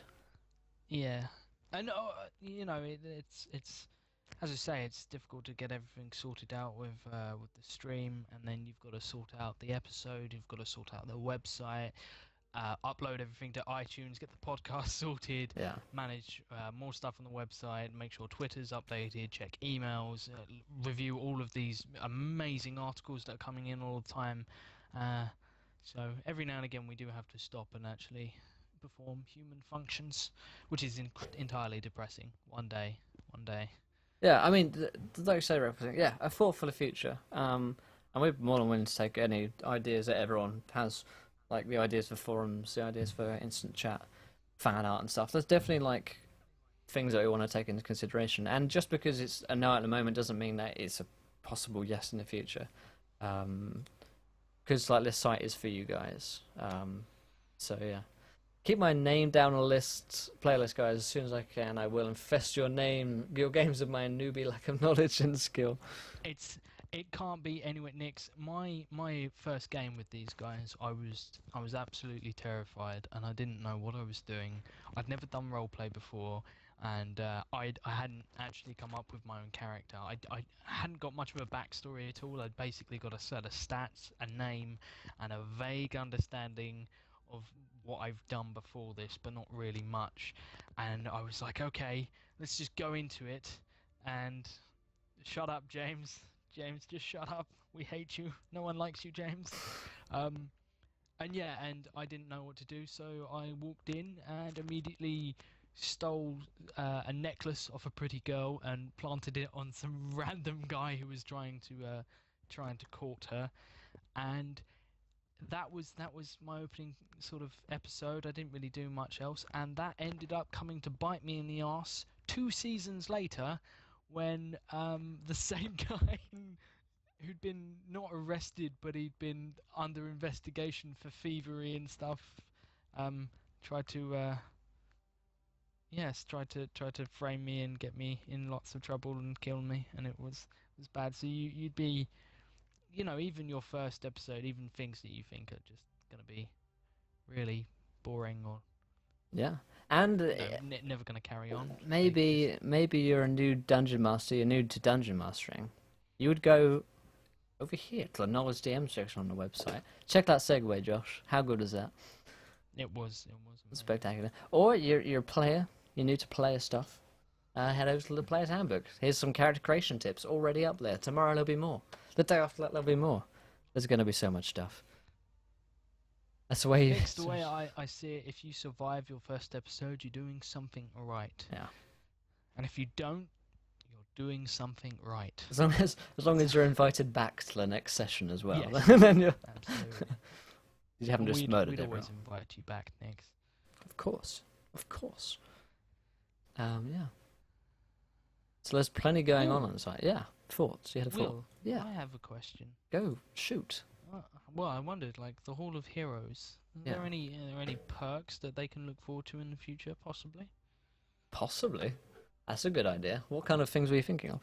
Yeah, and you know, it's as I say, it's difficult to get everything sorted out with the stream, and then you've got to sort out the episode, you've got to sort out the website, upload everything to iTunes, get the podcast sorted, Yeah. manage more stuff on the website, make sure Twitter's updated, check emails, review all of these amazing articles that are coming in all the time. So every now and again we do have to stop and actually perform human functions, which is entirely depressing. One day. Yeah, I mean, like you say, representing, yeah, a thought for the future. And we're more than willing to take any ideas that everyone has, like the ideas for forums, the ideas for instant chat, fan art and stuff. There's definitely like things that we want to take into consideration. And just because it's a no at the moment doesn't mean that it's a possible yes in the future. Because like this site is for you guys. So yeah. Keep my name down a playlist, guys. As soon as I can, I will infest your games with my newbie lack of knowledge and skill. It can't be anywhere. Nix, my first game with these guys, I was absolutely terrified, and I didn't know what I was doing. I'd never done roleplay before, and I hadn't actually come up with my own character. I hadn't got much of a backstory at all. I'd basically got a set of stats, a name, and a vague understanding of what I've done before this, but not really much. And I was like, okay, let's just go into it. And shut up, James. James, just shut up. We hate you. No one likes you, James. And I didn't know what to do, so I walked in and immediately stole a necklace off a pretty girl and planted it on some random guy who was trying to court her. And that was my opening sort of episode. I didn't really do much else, and that ended up coming to bite me in the arse 2 seasons later, when the same guy who'd been not arrested but he'd been under investigation for thievery and stuff tried to frame me and get me in lots of trouble and kill me, and it was bad. So you'd be, you know, even your first episode, even things that you think are just going to be really boring or Yeah, and never going to carry on. maybe you're a new dungeon master, you're new to dungeon mastering. You would go over here to the knowledge DM section on the website. Check that segue, Josh. How good is that? It was Spectacular. Or you're a player, you're new to player stuff. Head over to the player's handbook. Here's some character creation tips already up there. Tomorrow there'll be more. The day after that there'll be more. There's going to be so much stuff. That's the way you... Next, the way I see it, if you survive your first episode, you're doing something right. Yeah. And if you don't, you're doing something right. As long as you're invited back to the next session as well. Yes. Then you're... Absolutely. You haven't just murdered We'd everyone. always invite you back next. Of course. Yeah. So there's plenty going on the site. Yeah. Thoughts? You had a thought? Will, Yeah. I have a question. Go. Shoot. Well, I wondered, like, the Hall of Heroes. Are there any perks that they can look forward to in the future, possibly? Possibly. That's a good idea. What kind of things were you thinking of?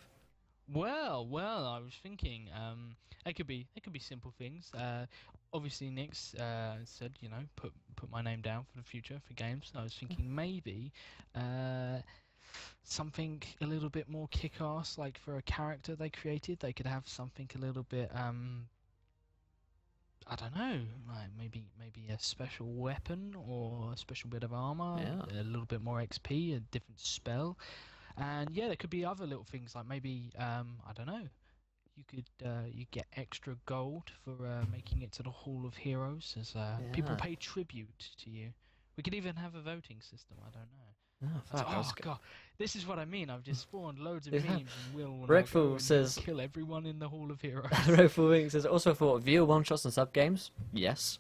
Well, I was thinking, it could be simple things. Obviously, Nix said, you know, put my name down for the future for games. I was thinking maybe something a little bit more kick-ass, like for a character they created, they could have something a little bit, I don't know, like maybe a special weapon or a special bit of armor, a little bit more XP, a different spell. And yeah, there could be other little things, like maybe I don't know, you get extra gold for making it to the Hall of Heroes, as people pay tribute to you. We could even have a voting system. I don't know. Oh, God, this is what I mean. I've just spawned loads of memes and will Redfall says kill everyone in the Hall of Heroes. Redfall Wing says also for viewer one shots and sub games. Yes.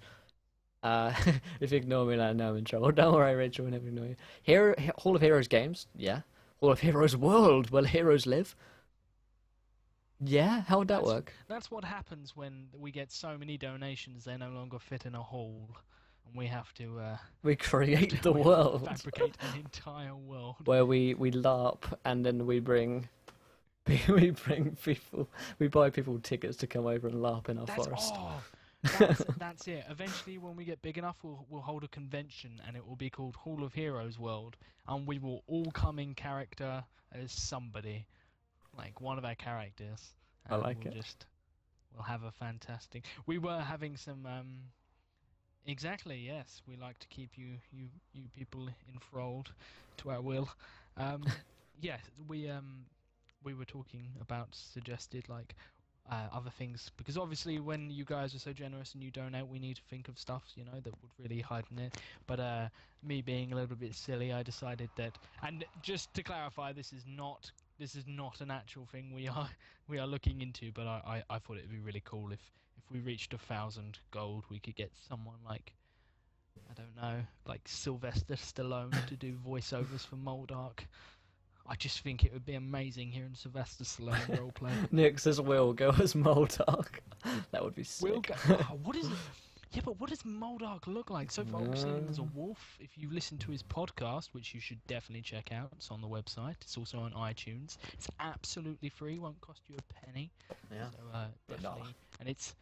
If you ignore me, I know I'm in trouble. Don't worry, Rachel, we'll never ignore you. Hall of Heroes games, yeah. Hall of Heroes world, where heroes live. Yeah, how would that That's work? that's what happens when we get so many donations they no longer fit in a hall, and We create the we have to world fabricate an entire world. where we LARP and then we bring we bring people, we buy people tickets to come over and LARP in our That's forest. oh, that's it. Eventually, when we get big enough, we'll hold a convention, and it will be called Hall of Heroes World, and we will all come in character as somebody, like one of our characters, I and like it. we'll have a fantastic. We were having some exactly, yes. We like to keep you people enthralled to our will. Um, yeah, we were talking about suggested like other things because obviously when you guys are so generous and you donate, we need to think of stuff that would really heighten it. But me being a little bit silly, I decided that. And just to clarify, this is not an actual thing we are looking into. But I thought it'd be really cool if we reached 1,000 gold, we could get someone like I don't know, like Sylvester Stallone to do voiceovers for Moldark. I just think it would be amazing hearing Sylvester Stallone roleplay. Nick says Will go as Moldark. That would be Will sick. go. Oh, what is it? Yeah, but what does Moldark look like? So far, we've seen him as a wolf. If you listen to his podcast, which you should definitely check out, it's on the website. It's also on iTunes. It's absolutely free. Won't cost you a penny. Yeah. So definitely, and it's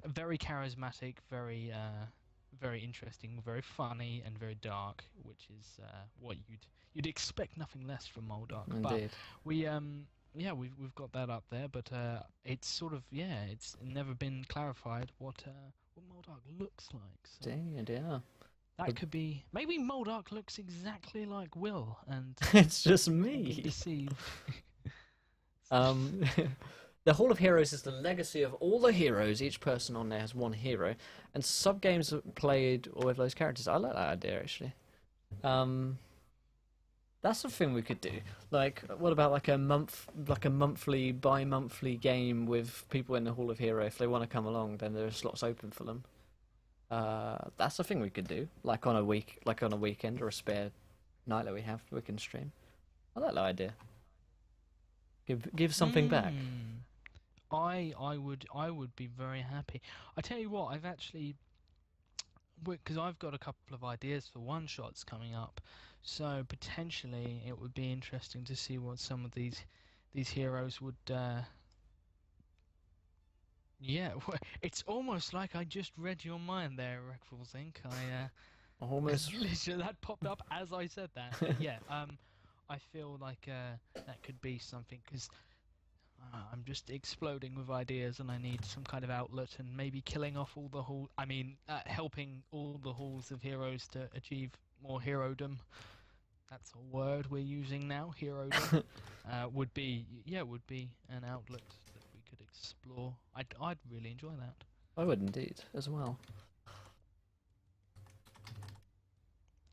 very charismatic, very interesting, very funny, and very dark, which is what you'd expect nothing less from Moldark. But Indeed. we've got that up there, but it's sort of it's never been clarified what Moldark looks like. So Indeed, yeah. that could be maybe Moldark looks exactly like Will, and It's just we've me. been deceived. Um, the Hall of Heroes is the legacy of all the heroes. Each person on there has one hero, and sub games are played with those characters. I like that idea actually. Um, that's a thing we could do. Like, what about like a monthly, bi-monthly game with people in the Hall of Hero? If they want to come along, then there are slots open for them. That's a thing we could do. Like on a weekend or a spare night that we can stream. I like that idea. Give something back. I would be very happy. I tell you what, I've actually because I've got a couple of ideas for one shots coming up, so potentially it would be interesting to see what some of these heroes would. Yeah, it's almost like I just read your mind there, Reckfuls Inc. Almost. literally that popped up as I said that. But yeah, I feel like that could be something because I'm just exploding with ideas, and I need some kind of outlet, and maybe killing off all the hall. I mean, helping all the halls of heroes to achieve more herodom. That's a word we're using now. Herodom would be an outlet that we could explore. I'd really enjoy that. I would indeed as well.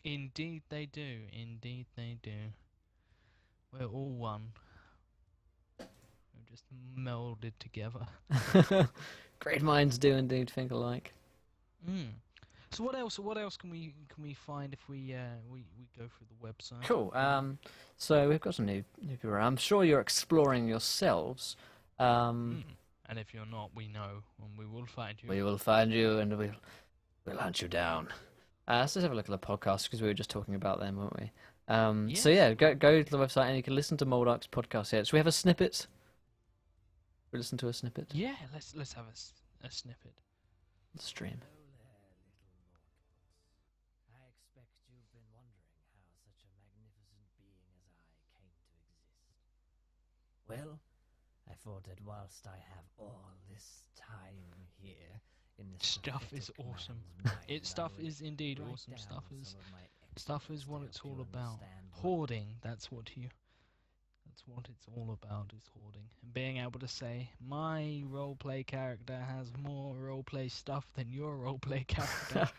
Indeed they do. Indeed they do. We're all one. We're just melded together. Great minds do indeed think alike. So what else? What else can we find if we go through the website? Cool. So we've got some new people. I'm sure you're exploring yourselves. And if you're not, we know, and we will find you. We will find you, and we'll hunt you down. So let's have a look at the podcast because we were just talking about them, weren't we? Yes. So yeah, go to the website and you can listen to Moldark's podcast here. Should we have a snippet? We listen to a snippet. Yeah, let's have a snippet. Stream. Hello there, little Mortals. I expect you've been wondering how such a magnificent being as I came to exist. Well, I thought that whilst I have all this time here in this Stuff is pathetic awesome. man's mind, Stuff I would is indeed write awesome. down Stuff is some of my what exploits it's to all help you about. understand what Hoarding. That's what it's all about, is hoarding. And being able to say, my roleplay character has more roleplay stuff than your roleplay character,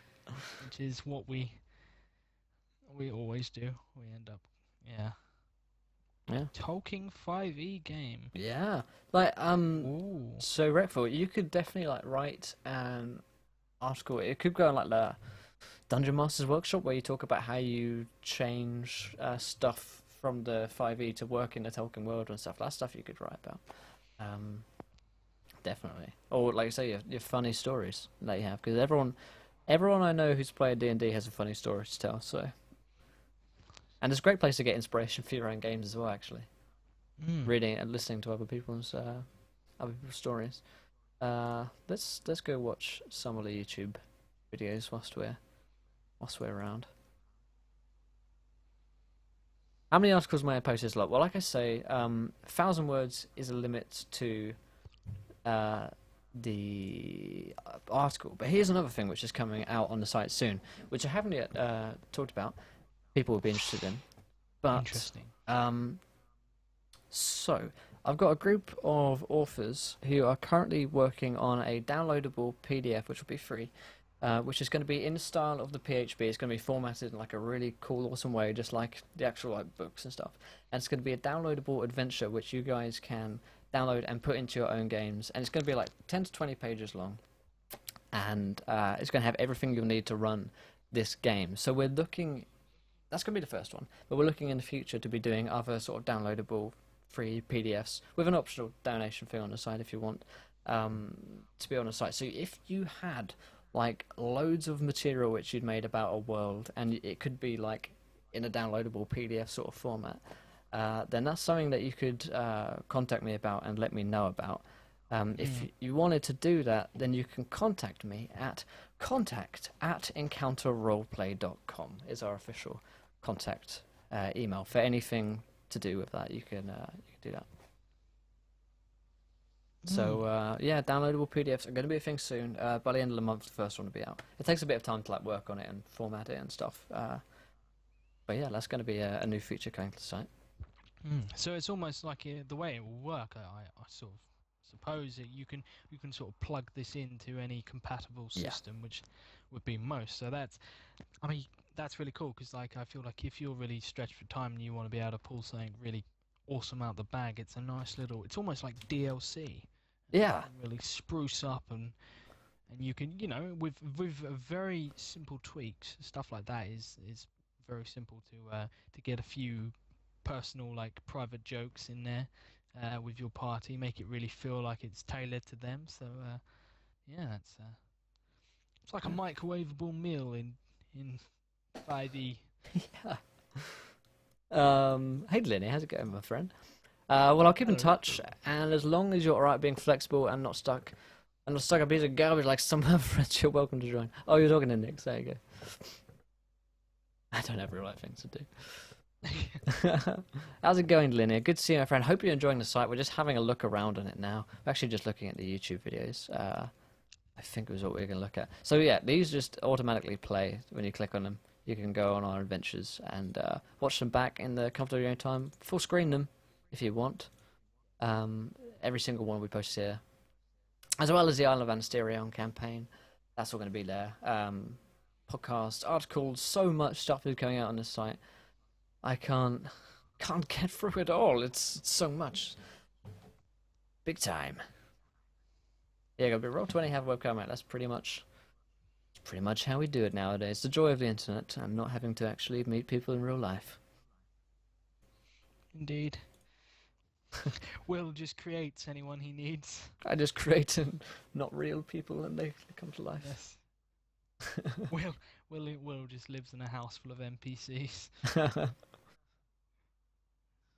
which is what we always do. We end up, Yeah. Talking 5e game. Yeah. Like Ooh. So Redfall, you could definitely like write article. It could go on like the Dungeon Master's Workshop, where you talk about how you change stuff from the 5e to work in the Tolkien world and stuff. That's stuff you could write about. Um, Definitely. Or like I say, your funny stories that you have, because everyone I know who's played D&D has a funny story to tell. So, and it's a great place to get inspiration for your own games as well. Actually, Mm. reading and listening to other people's stories. Let's go watch some of the YouTube videos whilst we're around. How many articles may I post this lot? Well, like I say, 1,000 words is a limit to the article. But here's another thing which is coming out on the site soon, which I haven't yet talked about. People will be interested in. But Interesting. so I've got a group of authors who are currently working on a downloadable PDF, which will be free. Which is going to be in the style of the PHP. It's going to be formatted in like a really cool, awesome way, just like the actual like books and stuff. And it's going to be a downloadable adventure which you guys can download and put into your own games. And it's going to be like 10 to 20 pages long. And it's going to have everything you'll need to run this game. So we're looking. That's going to be the first one. But we're looking in the future to be doing other sort of downloadable free PDFs with an optional donation fee on the side if you want to be on the site. So if you had like loads of material which you'd made about a world, and it could be like in a downloadable PDF sort of format, then that's something that you could contact me about and let me know about. If you wanted to do that, then you can contact me at contact@encounterroleplay.com is our official contact email for anything to do with that. You can do that. So yeah, downloadable PDFs are going to be a thing soon. By the end of the month, the first one will be out. It takes a bit of time to like work on it and format it and stuff. But yeah, that's going to be a new feature coming to the site. So it's almost like the way it will work. I sort of suppose that you can sort of plug this into any compatible Yeah. system, which would be most. So that's really cool, because like I feel like if you're really stretched for time and you want to be able to pull something really awesome out the bag, it's a nice little. It's almost like DLC. Yeah. Really spruce up and you can, with very simple tweaks, stuff like that is very simple to get a few personal like private jokes in there with your party, make it really feel like it's tailored to them. So yeah, it's like a microwavable meal in 5e. Yeah. Hey Lenny, how's it going, my friend? Well, I'll keep in Hello. touch, and as long as you're alright being flexible and not stuck a piece of garbage like some other friends, you're welcome to join. Oh, you're talking to Nick, there you go. I don't have real life things to do. How's it going, Linear? Good to see you, my friend. Hope you're enjoying the site. We're just having a look around on it now. We're actually just looking at the YouTube videos. I think it was what we were going to look at. So yeah, these just automatically play when you click on them. You can go on our adventures and watch them back in the comfort of your own time. Full screen them if you want. Every single one we post here, as well as the Isle of Anasterion campaign. That's all going to be there. Podcasts, articles, so much stuff is coming out on this site. I can't get through it all. It's so much. Big time. Yeah, gotta be Roll20 have a webcam, mate. That's pretty much how we do it nowadays. The joy of the internet and not having to actually meet people in real life. Indeed. Will just creates anyone he needs. I just create not real people and they come to life. Yes. Will just lives in a house full of NPCs.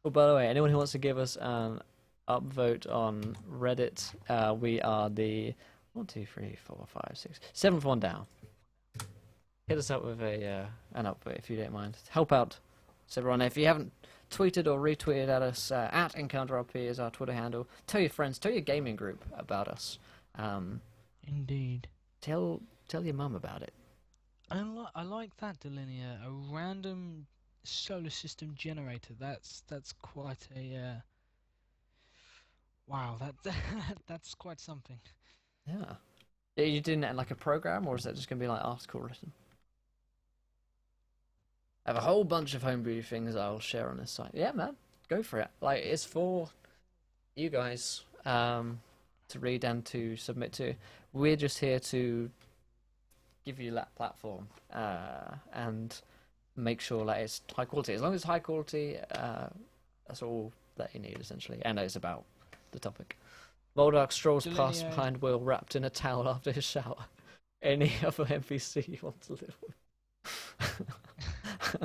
Oh, by the way, anyone who wants to give us an upvote on Reddit, we are the 7th one down. Hit us up with an upvote if you don't mind. Help out. So everyone, if you haven't tweeted or retweeted at us, at EncounterRP is our Twitter handle. Tell your friends, tell your gaming group about us. Indeed. Tell your mum about it. I like that, Delinea. A random solar system generator. That's quite a wow. That's quite something. Yeah. Are you doing that in like a program, or is that just going to be like article written? I have a whole bunch of homebrew things I'll share on this site. Yeah, man, go for it. Like, it's for you guys to read and to submit to. We're just here to give you that platform and make sure that it's high quality. As long as it's high quality, that's all that you need essentially, and it's about the topic. Moldark strolls past Delineate. behind Will, wrapped in a towel after his shower. Any other NPC you want to live with?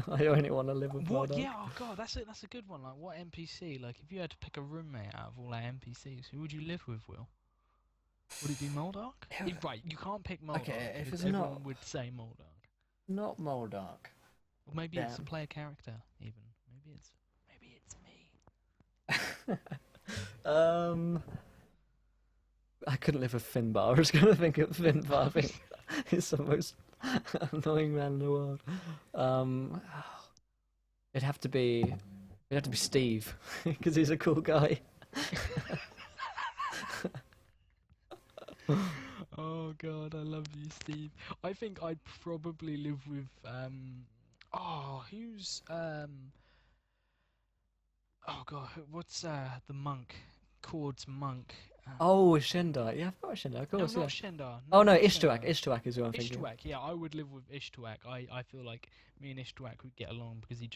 I only want to live with What? Moldark. Yeah. Oh god, that's a good one. Like, what NPC? Like, if you had to pick a roommate out of all our NPCs, who would you live with, Will? Would it be Moldark? Yeah. Right, you can't pick Moldark. Okay, if because it's everyone not- would say Moldark. Not Moldark. Or maybe it's a Damn. player character, even. Maybe it's me. I couldn't live with Finbar. I was going to think of Finbar. I think he's the most annoying man in the world. It'd have to be Steve because he's a cool guy. Oh god, I love you, Steve. I think I'd probably live with who's oh god, what's the monk? Cord's monk. Oh, Shendar. Yeah, I've got Shendar. Of No, course, not yeah. Shendar. Oh no, not Ishtuak. Shendar. Ishtuak is who I'm thinking. Ishtuak, yeah, I would live with Ishtuak. I feel like me and Ishtuak would get along because we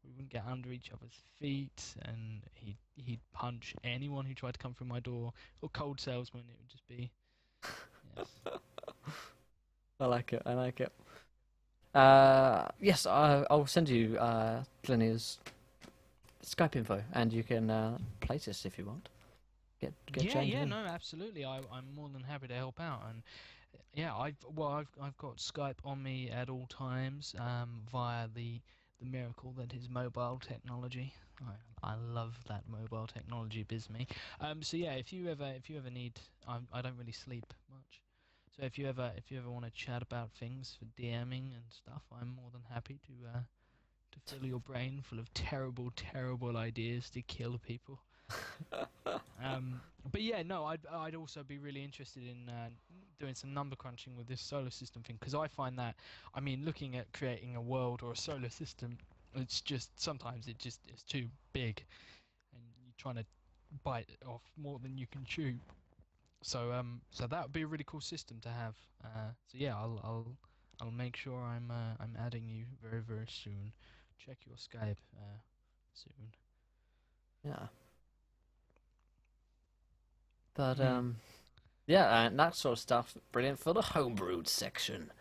wouldn't get under each other's feet, and he'd punch anyone who tried to come through my door, or cold salesman. It would just be. Yes. I like it. I like it. Yes, I'll send you Plinia's Skype info, and you can play test if you want. Get Yeah, changed yeah, in. no, absolutely. I'm more than happy to help out, and yeah, I've got Skype on me at all times via the miracle that is mobile technology. I love that mobile technology, bizme. So yeah, if you ever need, I don't really sleep much. So if you ever want to chat about things for DMing and stuff, I'm more than happy to fill your brain full of terrible ideas to kill people. But yeah, no, I'd also be really interested in doing some number crunching with this solar system thing, because I find that, I mean, looking at creating a world or a solar system, it's just sometimes it's too big, and you're trying to bite off more than you can chew. So that would be a really cool system to have. So yeah, I'll make sure I'm adding you very soon. Check your Skype soon. Yeah. But Mm. yeah, and that sort of stuff. Brilliant for the homebrewed section.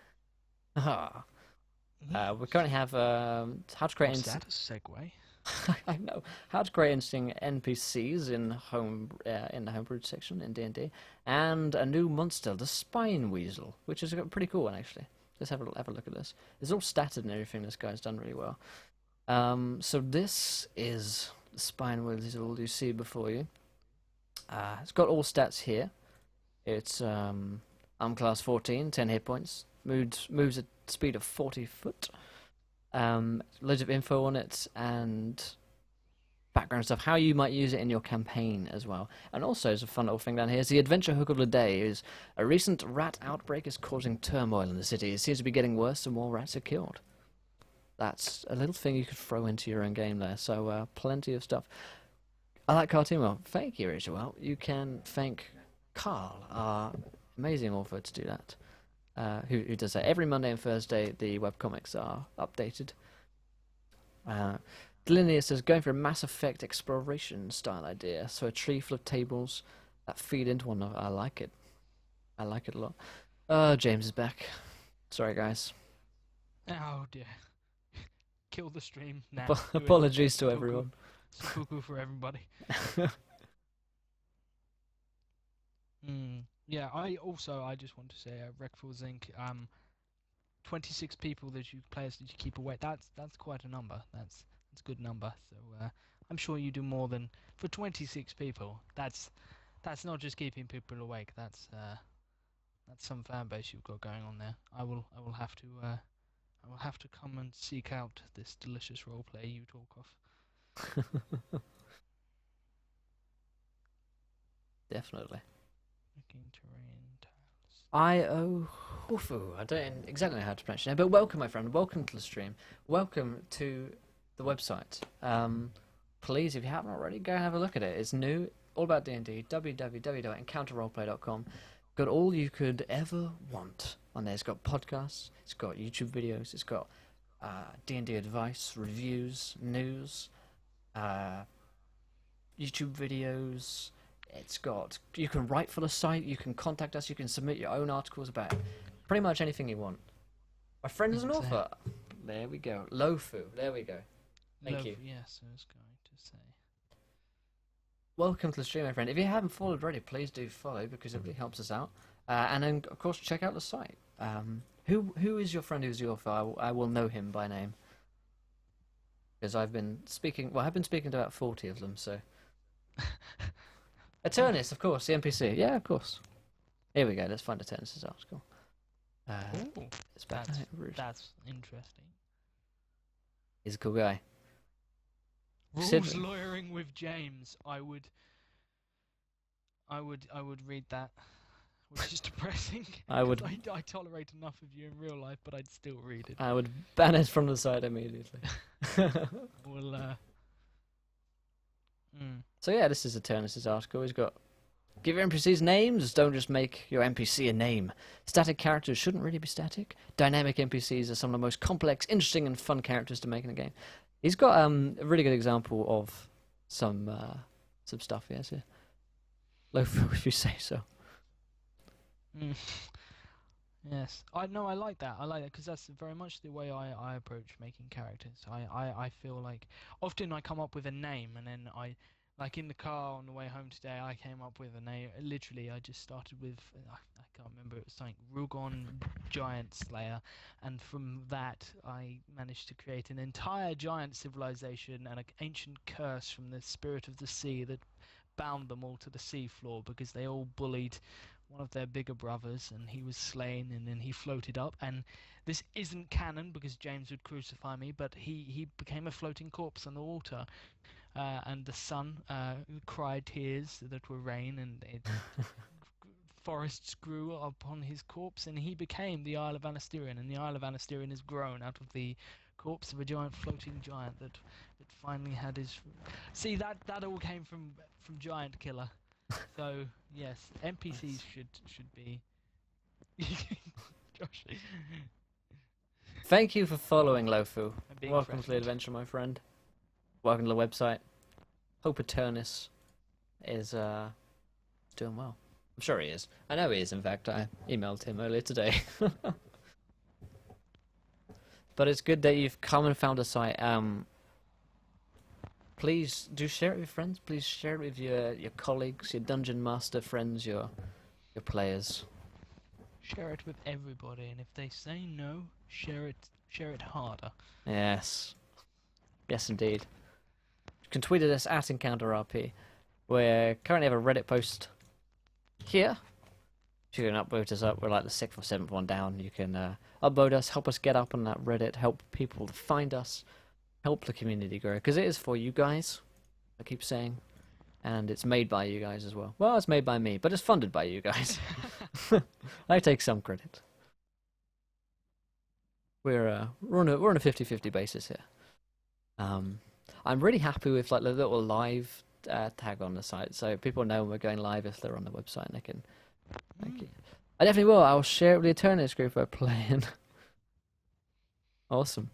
Ah. We currently have how to create. What's that? A segue? I know how to create interesting NPCs in in the homebrewed section in D&D, and a new monster, the Spine Weasel, which is a pretty cool one actually. Let's have a look at this. It's all statted and everything. This guy's done really well. So this is the Spine Weasel you see before you. It's got all stats here. It's class 14, 10 hit points, moves at speed of 40 foot. Loads of info on it and background stuff, how you might use it in your campaign as well. And also, as a fun little thing down here, is the adventure hook of the day is a recent rat outbreak is causing turmoil in the city. It seems to be getting worse and more rats are killed. That's a little thing you could throw into your own game there. So plenty of stuff. I like cartoon world. Thank you, Rachel. Well, you can thank Carl, our amazing author, to do that. Who does that every Monday and Thursday? The webcomics are updated. Delineate says going for a Mass Effect exploration style idea, so a tree full of tables that feed into one another. I like it. I like it a lot. James is back. Sorry, guys. Oh dear. Kill the stream now. Apologies to everyone. Cuckoo for everybody. Yeah, I just want to say, Wreckful Zinc, 26 people players that you keep away. That's quite a number. That's a good number. So I'm sure you do more than for 26 people. That's not just keeping people awake. That's some fan base you've got going on there. I will have to come and seek out this delicious roleplay you talk of. Definitely. Looking terrain tiles. I don't exactly know how to pronounce your name, but welcome, my friend. Welcome to the stream. Welcome to the website. Please, if you haven't already, go and have a look at it. It's new, all about D&D. www.encounterroleplay.com. got all you could ever want on there. It's got podcasts, it's got YouTube videos, it's got D&D advice, reviews, news, YouTube videos. It's got, you can write for the site, you can contact us, you can submit your own articles about pretty much anything you want. My friend is an author. There we go. Lofu. There we go. Thank you. Yes, I was going to say. Welcome to the stream, my friend. If you haven't followed already, please do follow because it really helps us out. And then, of course, check out the site. Who is your friend who's the author? I will know him by name. Because I've been speaking to about 40 of them, so... Eternus, of course, the NPC. Yeah, of course. Here we go, let's find Eternus' article. Ooh, that's interesting. He's a cool guy. Rules lawyering with James. I would read that, which is depressing. I tolerate enough of you in real life, but I'd still read it. I would ban it from the site immediately. Well, So yeah, this is Eternus' article. He's got, give your NPCs names, don't just make your NPC a name. Static characters shouldn't really be static. Dynamic NPCs are some of the most complex, interesting, and fun characters to make in a game. He's got a really good example of some stuff he has here. Lofu, if you say so. Yes, I like that. I like that because that's very much the way I approach making characters. I feel like often I come up with a name and then like in the car on the way home today, I came up with a name. Literally, I just started with, I can't remember, it was something, Rugon Giant Slayer. And from that, I managed to create an entire giant civilization and an ancient curse from the spirit of the sea that bound them all to the seafloor because they all bullied one of their bigger brothers and he was slain and then he floated up. And this isn't canon because James would crucify me, but he became a floating corpse on the water. And the sun cried tears that were rain, and forests grew upon his corpse, and he became the Isle of Anasterion. And the Isle of Anasterion has grown out of the corpse of a giant floating giant that finally had his. See, that all came from Giant Killer. So yes, NPCs should be. Josh. Thank you for following, Lofu. Welcome to the adventure, my friend. Welcome to the website. Hope Eternus is doing well. I'm sure he is. I know he is, in fact. I emailed him earlier today. But it's good that you've come and found a site. Please do share it with friends. Please share it with your colleagues, your dungeon master friends, your players. Share it with everybody, and if they say no, share it harder. Yes. Yes, indeed. You can tweet at us at EncounterRP. We currently have a Reddit post here. You can upvote us up. We're like the 6th or 7th one down. You can upvote us, help us get up on that Reddit, help people to find us, help the community grow. Because it is for you guys, I keep saying. And it's made by you guys as well. Well, it's made by me, but it's funded by you guys. I take some credit. We're on a 50-50 basis here. I'm really happy with like the little live tag on the site, so people know when we're going live if they're on the website and they can. Thank you. I definitely will. I'll share it with the Eternus group we're playing. Awesome.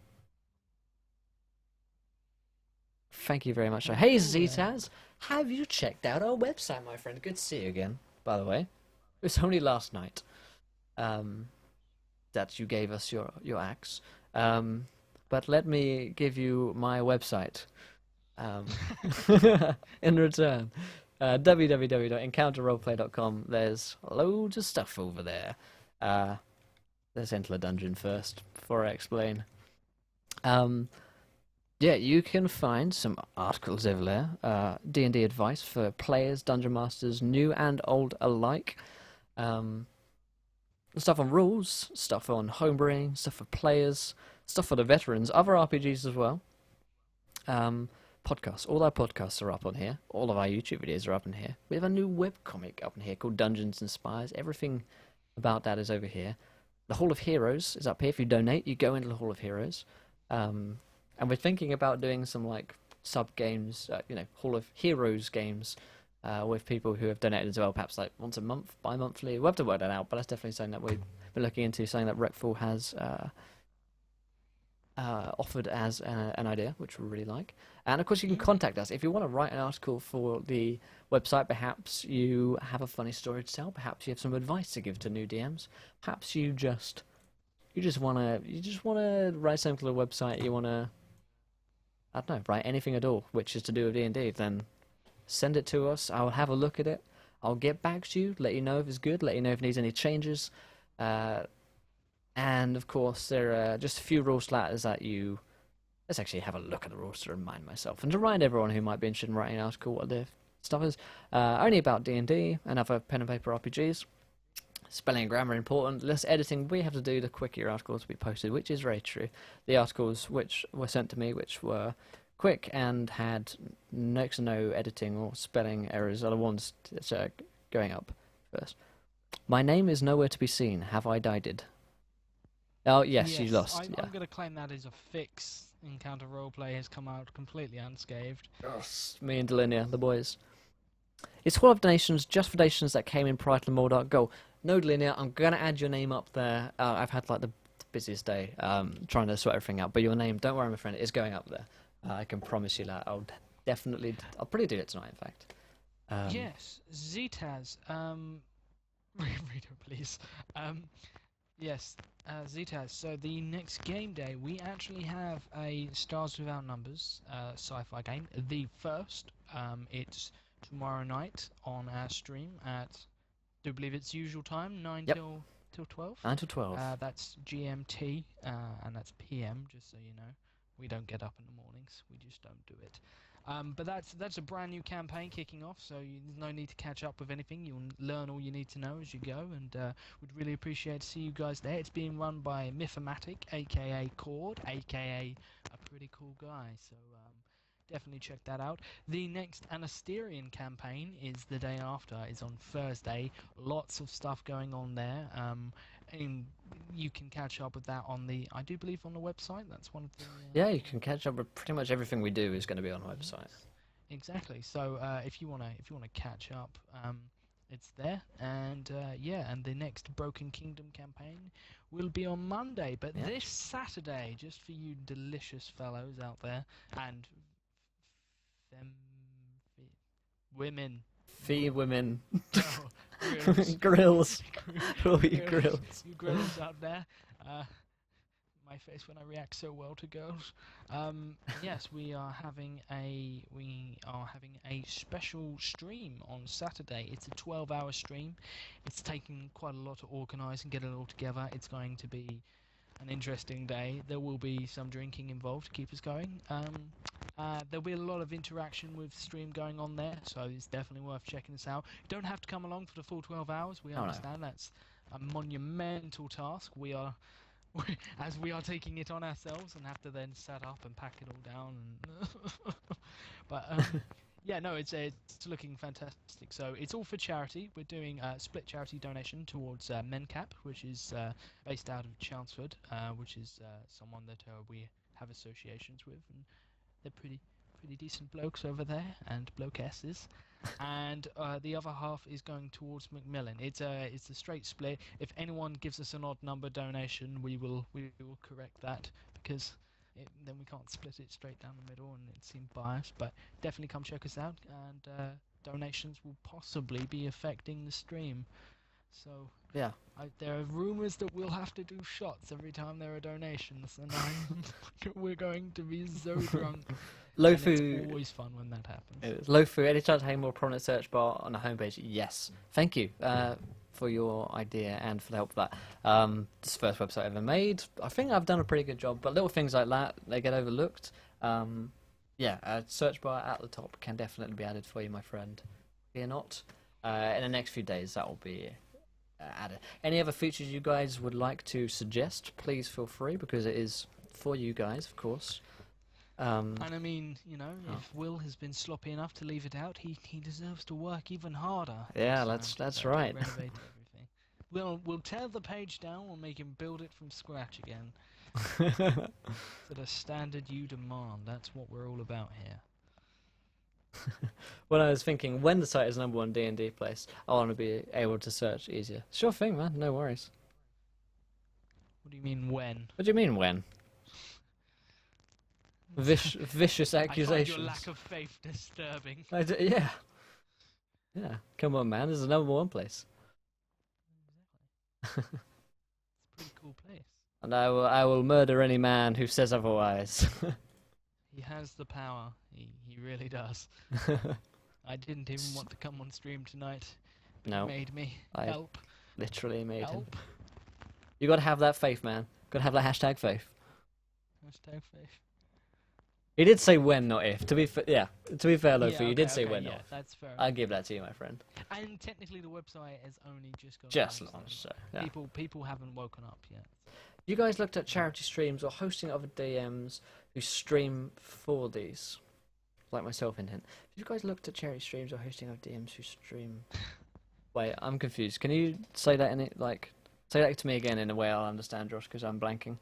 Thank you very much. Hey Ztaz, have you checked out our website, my friend? Good to see you again. By the way, it was only last night that you gave us your axe. But let me give you my website in return. www.encounterroleplay.com. There's loads of stuff over there. Let's enter the dungeon first before I explain. Yeah, you can find some articles over there. D&D advice for players, dungeon masters, new and old alike. Stuff on rules, stuff on homebrewing, stuff for players, stuff for the veterans, other RPGs as well. Podcasts. All our podcasts are up on here. All of our YouTube videos are up in here. We have a new webcomic up in here called Dungeons and Spires. Everything about that is over here. The Hall of Heroes is up here. If you donate, you go into the Hall of Heroes. And we're thinking about doing some like sub games, Hall of Heroes games with people who have donated as well, perhaps like once a month, bi-monthly. We'll have to work that out, but that's definitely something that we've been looking into, something that Recfall has offered as an idea, which we really like. And of course, you can contact us if you want to write an article for the website. Perhaps you have a funny story to tell. Perhaps you have some advice to give to new DMs. Perhaps you just wanna write something to the website. You wanna, I don't know, write anything at all, which is to do with D&D. Then send it to us. I'll have a look at it. I'll get back to you, let you know if it's good, let you know if it needs any changes. And of course, there are just a few rule slatters that you. Let's actually have a look at the rules to remind myself and to remind everyone who might be interested in writing an article what the stuff is. Only about D&D and other pen and paper RPGs. Spelling and grammar important. Less editing we have to do, the quicker your articles will be posted, which is very true. The articles which were sent to me, which were quick and had next to no editing or spelling errors, are the ones that are going up first. My name is nowhere to be seen. Have I died? Oh, yes, you lost. I'm going to claim that as a fix. Encounter Roleplay has come out completely unscathed. Yes, me and Delinia, the boys. It's 12 donations, just for donations that came in prior to the Mordart goal. No, Delinia, I'm going to add your name up there. I've had like the busiest day trying to sort everything out, but your name, don't worry, my friend, is going up there. I can promise you that. I'll probably do it tonight, in fact. Yes, Zetaz. Read it, please. Yes, Zetaz. So the next game day, we actually have a Stars Without Numbers sci-fi game. The first. It's tomorrow night on our stream at, I do believe it's usual time, 9 till 12. 9 till 12. That's GMT, and that's PM, just so you know. We don't get up in the mornings. We just don't do it. But that's a brand new campaign kicking off, so there's no need to catch up with anything. You'll learn all you need to know as you go, and would really appreciate to see you guys there. It's being run by Mythomatic, aka Cord, aka a pretty cool guy, so definitely check that out. The next Anasterian campaign is the day after. It's on Thursday. Lots of stuff going on there. And you can catch up with that on the, I do believe, on the website. That's one of the. Yeah, you can catch up with pretty much everything we do is going to be on the website. Exactly. So if you wanna catch up, it's there. And and the next Broken Kingdom campaign will be on Monday. But this Saturday, just for you delicious fellows out there and women. Women. Oh, Grills. Grills. You grills out there. My face when I react so well to girls. Yes, we are having a special stream on Saturday. It's a 12-hour stream. It's taking quite a lot to organise and get it all together. It's going to be an interesting day. There will be some drinking involved to keep us going. There'll be a lot of interaction with the stream going on there, so it's definitely worth checking this out. You don't have to come along for the full 12 hours. We understand that's a monumental task. As we are taking it on ourselves and have to then set up and pack it all down. And but it's looking fantastic. So it's all for charity. We're doing a split charity donation towards MenCap, which is based out of Chelmsford, which is someone that we have associations with, and they're pretty decent blokes over there, and blokesses. And the other half is going towards Macmillan. It's a straight split. If anyone gives us an odd number donation, we will correct that, because then we can't split it straight down the middle and it seemed biased. But definitely come check us out, and donations will possibly be affecting the stream. So yeah, there are rumours that we'll have to do shots every time there are donations, and we're going to be so drunk. Lofu. It's always fun when that happens. Lofu, any chance to have a more prominent search bar on the homepage? Yes. Thank you for your idea and for the help with that. This is the first website I ever made. I think I've done a pretty good job, but little things like that, they get overlooked. A search bar at the top can definitely be added for you, my friend. Fear not. In the next few days, that will be added. Any other features you guys would like to suggest, please feel free, because it is for you guys, of course. And I mean, if Will has been sloppy enough to leave it out, he deserves to work even harder. Yeah, that's right. Renovate everything. We'll tear the page down. We'll make him build it from scratch again. To the standard you demand. That's what we're all about here. When I was thinking, when the site is #1 D&D place, I want to be able to search easier. Sure thing, man. No worries. What do you mean when? What do you mean when? Vicious I find your accusations. lack of faith disturbing. Yeah. Yeah. Come on, man. This is the #1 place. It's a pretty cool place. And I will murder any man who says otherwise. He has the power. He really does. I didn't even want to come on stream tonight. But No, you made me. I Help. literally made him. Help. You gotta have that faith, man. Gotta have that #faith. Hashtag faith. He did say when, not if. To be fair, Lofi, you did say okay, when, yeah, not if. that's fair. I'll give that to you, my friend. And technically the website has only just gone Just live, launched, so so yeah. people haven't woken up yet. You guys looked at charity streams or hosting other DMs who stream for these? Like myself, in hint. Have you guys looked at charity streams or hosting other DMs who stream? Wait, I'm confused. Can you say that say that to me again in a way I'll understand, Josh, because I'm blanking.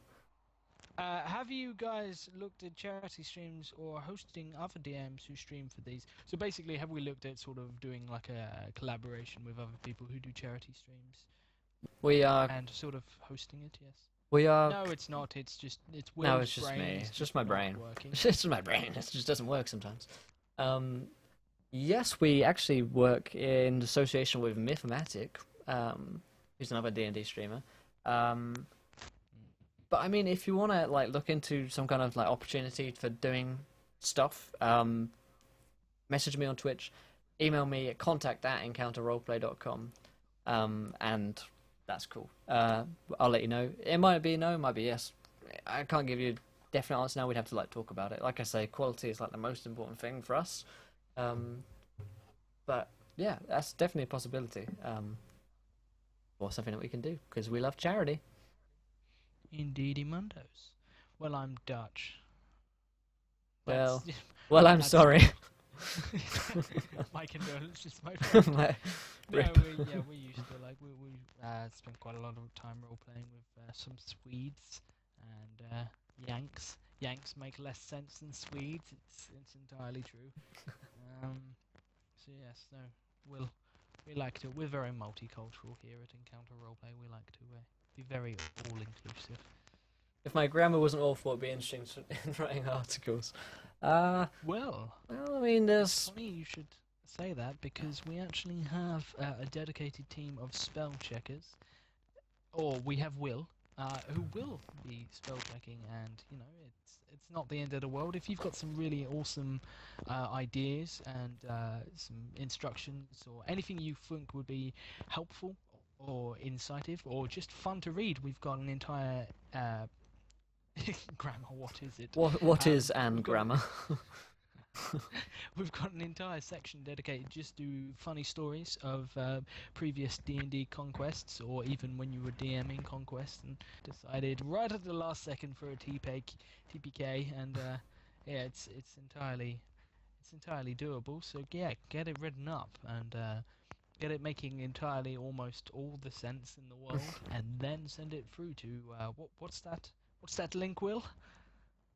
Have you guys looked at charity streams or hosting other DMs who stream for these? So basically, have we looked at sort of doing like a collaboration with other people who do charity streams We are. and sort of hosting it? Yes. We are. No, it's not. It's Will's No, it's just brain me. is It's just my not brain. working. It's just my brain. It just doesn't work sometimes. Yes, we actually work in association with Mythmatic, who's another D&D streamer. But I mean, if you want to like look into some kind of like opportunity for doing stuff, message me on Twitch, email me at contact@encounterroleplay.com, and that's cool. I'll let you know. It might be no, it might be yes. I can't give you a definite answer now. We'd have to like talk about it. Like I say, quality is like the most important thing for us. But yeah, that's definitely a possibility. Or something that we can do because we love charity. Indeedy mundos. Well, I'm Dutch. Well, That's- well, I'm that's- sorry. My condolences, my friend. My- No, Rip. we used to like we spent quite a lot of time role playing with some Swedes and Yanks. Yanks make less sense than Swedes. It's entirely true. So yes, no, we like to. We're very multicultural here at Encounter Roleplay. We like to be very all inclusive. If my grammar wasn't awful, it'd be interesting in writing articles. Well, Well, I mean, there's. funny you should say that because we actually have a dedicated team of spell checkers, or we have Will, who will be spell checking, and you know it's not the end of the world if you've got some really awesome ideas and some instructions or anything you think would be helpful or insightful or just fun to read. We've got an entire grammar. What is it? What is we've got- grammar? We've got an entire section dedicated just to funny stories of previous D&D conquests, or even when you were DMing conquests and decided right at the last second for a TPK, and yeah, it's entirely doable. So yeah, get it written up and get it making entirely almost all the sense in the world, and then send it through to what's that link, Will?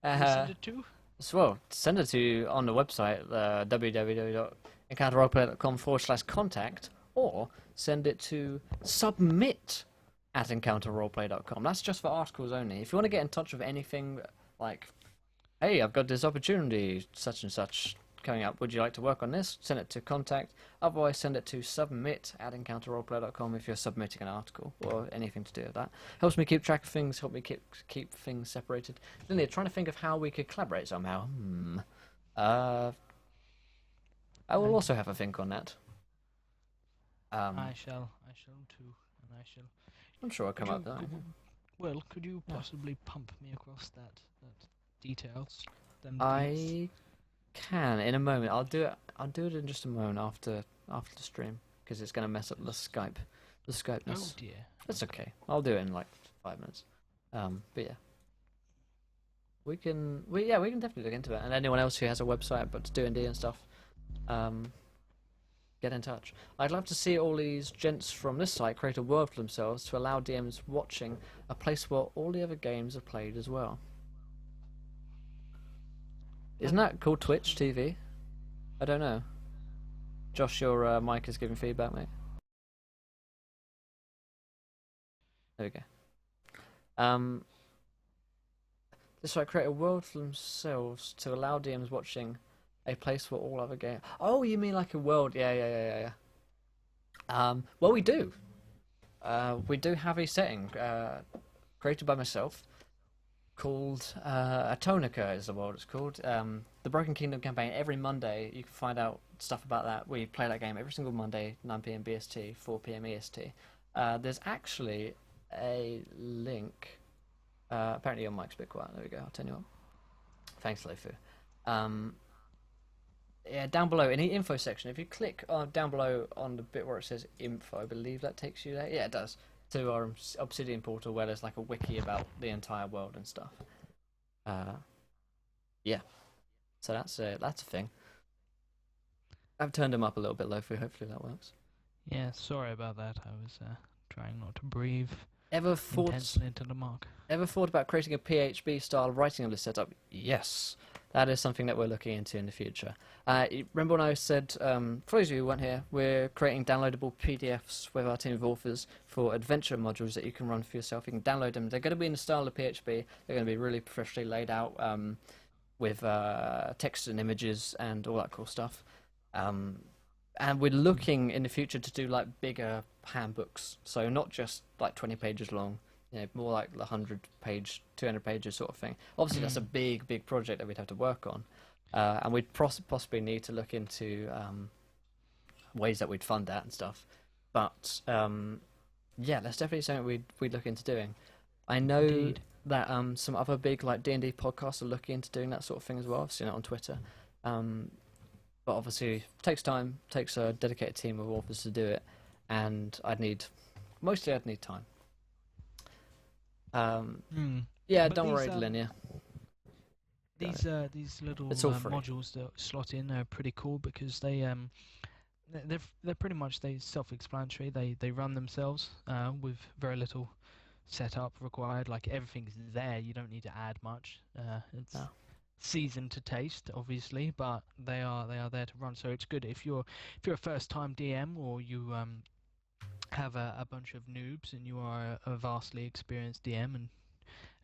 Send it to? Well, send it to on the website, www.encounterroleplay.com/contact, or send it to submit@encounterroleplay.com. That's just for articles only. If you want to get in touch with anything like, hey, I've got this opportunity, such and such, coming up, would you like to work on this? Send it to contact. Otherwise, send it to submit@encounterroleplay.com if you're submitting an article or anything to do with that. Helps me keep track of things, help me keep things separated. Then they're trying to think of how we could collaborate somehow. I will also have a think on that. I shall too, and I shall. I'm sure I'll come up with that. Well, could you Yeah. possibly pump me across that details? Them deets? I can in a moment. I'll do it in just a moment after the stream because it's gonna mess up the Skypeness. Oh dear. That's okay. I'll do it in like 5 minutes. But yeah, we can definitely look into it. And anyone else who has a website but D&D and stuff, get in touch. I'd love to see all these gents from this site create a world for themselves to allow DMs watching a place where all the other games are played as well. Isn't that called Twitch TV? I don't know. Josh, your mic is giving feedback, mate. There we go. This way, create a world for themselves to allow DMs watching a place for all other games. Oh, you mean like a world? Yeah. Well, we do. We do have a setting created by myself called Atonica is the world it's called. The Broken Kingdom campaign. Every Monday you can find out stuff about that. We play that game every single Monday, 9 p.m. BST, 4 p.m. EST. There's actually a link. Apparently your mic's a bit quiet. There we go. I'll turn you up. Thanks, Lofu. Yeah, down below in the info section, if you click down below on the bit where it says info, I believe that takes you there. Yeah, it does. To our Obsidian portal where there's like a wiki about the entire world and stuff. Yeah. So that's a thing. I've turned him up a little bit, Lofu. Hopefully that works. Yeah, sorry about that. I was trying not to breathe Ever thought intensely into the mark. about creating a PHP style writing of this setup? Yes, that is something that we're looking into in the future. Remember when I said, for those of you who weren't here, we're creating downloadable PDFs with our team of authors for adventure modules that you can run for yourself. You can download them. They're going to be in the style of PHP. They're going to be really professionally laid out with text and images and all that cool stuff. And we're looking in the future to do like bigger handbooks, so not just like 20 pages long, you know, more like the 100-page, 200 pages sort of thing. Obviously, that's a big project that we'd have to work on, and we'd possibly need to look into ways that we'd fund that and stuff. But yeah, that's definitely something we'd look into doing. I know Indeed. that some other big like D&D podcasts are looking into doing that sort of thing as well. I've seen it on Twitter. But obviously, it takes time, takes a dedicated team of authors to do it, and I'd need time. Yeah, But don't these, worry, Linear. These little It's all free. modules that slot in are pretty cool because they're pretty much self-explanatory. They run themselves with very little setup required. Like everything's there. You don't need to add much. It's seasoned to taste, obviously, but they are there to run. So it's good if you're a first-time DM or you have a bunch of noobs and you are a vastly experienced DM and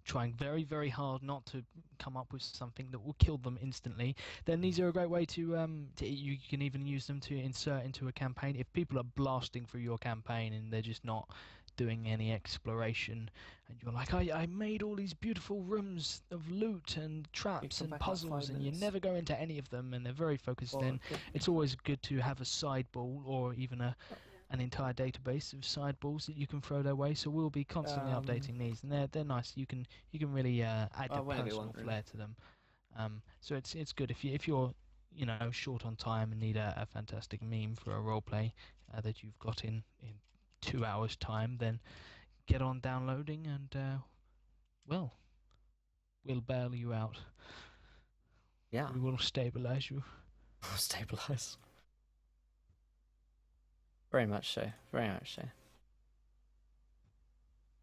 trying very, very hard not to come up with something that will kill them instantly, then these are a great way to you can even use them to insert into a campaign. If people are blasting through your campaign and they're just not doing any exploration, and you're like, I made all these beautiful rooms of loot and traps and puzzles, and you never go into any of them, and they're very focused, then it's always good to have a sideball or even an entire database of sideboards that you can throw their way. So we'll be constantly updating these, and they're nice. You can really add a personal flair to them. So it's good if you're short on time and need a fantastic meme for a roleplay that you've got in 2 hours time, then get on downloading and we'll bail you out. Yeah, we will stabilize you. Stabilize. Very much so. Very much so.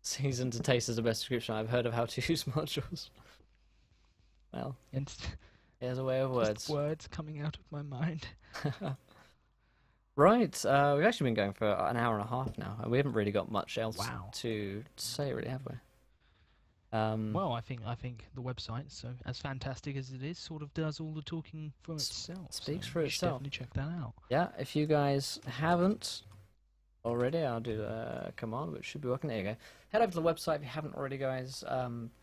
Seasoned to taste is the best description I've heard of how to use modules. Well, here's a way of words. Words coming out of my mind. Right, we've actually been going for an hour and a half now, and we haven't really got much else to say, really, have we? Well, I think the website, so as fantastic as it is, sort of does all the talking for itself. Speaks so for you itself. Definitely check that out. Yeah, if you guys haven't already, I'll do a command, which should be working. There you go. Head over to the website if you haven't already, guys.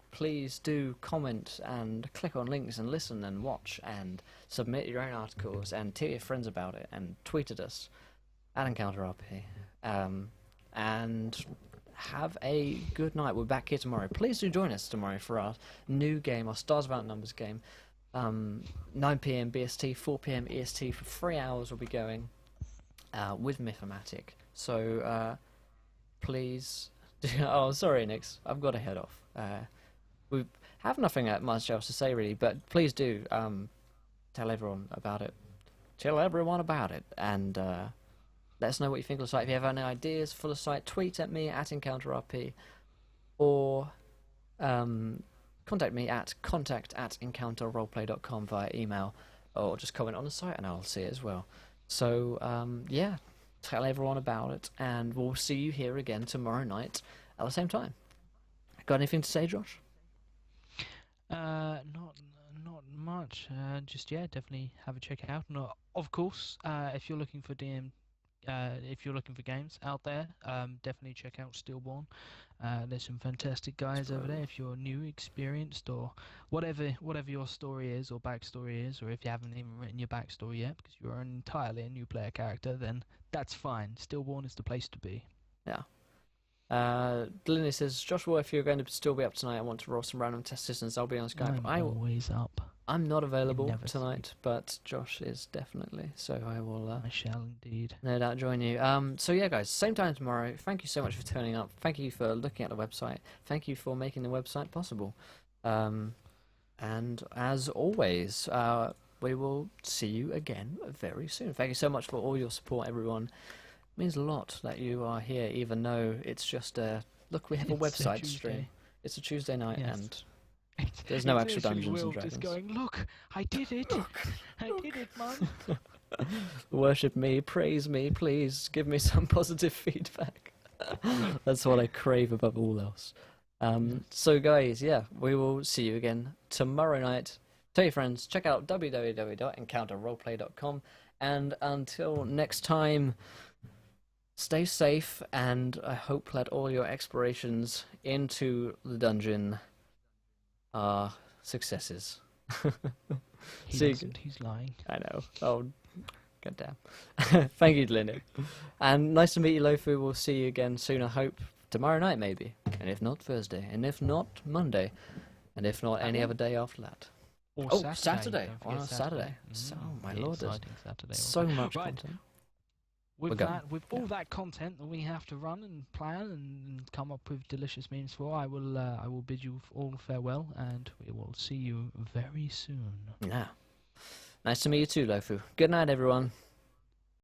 Please do comment and click on links and listen and watch and submit your own articles and tell your friends about it and tweet at us at EncounterRP. And have a good night. We're back here tomorrow. Please do join us tomorrow for our new game, our Stars of Outnumbers game. 9 p.m. BST, 4 p.m. EST for 3 hours we'll be going with Mythomatic. So please... Oh, sorry, Nix. I've got to head off. We have nothing much else to say, really, but please do tell everyone about it. Tell everyone about it, and let us know what you think of the site. If you have any ideas for the site, tweet at me at EncounterRP, or contact me at contact@encounterroleplay.com via email, or just comment on the site and I'll see it as well. So, yeah, tell everyone about it, and we'll see you here again tomorrow night at the same time. Got anything to say, Josh? Not much. Just yeah, definitely have a check out. And of course, if you're looking for if you're looking for games out there, definitely check out Stillborn. There's some fantastic guys over there. If you're new, experienced, or whatever your story is or backstory is, or if you haven't even written your backstory yet because you're entirely a new player character, then that's fine. Stillborn is the place to be. Yeah. Delaney says, Joshua, if you're going to still be up tonight, I want to roll some random test systems. I'll be on Skype. I'm always up. I'm not available never tonight, but Josh is definitely. So I will. I shall indeed. No doubt join you. So yeah, guys, same time tomorrow. Thank you so much for turning up. Thank you for looking at the website. Thank you for making the website possible. And as always, we will see you again very soon. Thank you so much for all your support, everyone. It means a lot that you are here, even though it's just look, we have a website stream. It's a Tuesday night, and there's no actual Dungeons and Dragons. Just going, look, I did it. I did it, Mum. Worship me, praise me, please. Give me some positive feedback. That's what I crave above all else. So guys, yeah, we will see you again tomorrow night. Tell your friends, check out www.encounterroleplay.com, and until next time, stay safe, and I hope that all your explorations into the dungeon are successes. He's lying. I know. Oh, goddamn. Thank you, Linda. And nice to meet you, Lofu. We'll see you again soon, I hope. Tomorrow night, maybe. And if not, Thursday. And if not, Monday. And if not, any other day after that. Or Saturday. Don't forget Saturday. So, my lord, there's Saturday. so much content. With all that content that we have to run and plan and come up with delicious means for, I will bid you all farewell, and we will see you very soon. Yeah. Nice to meet you too, Lofu. Good night, everyone.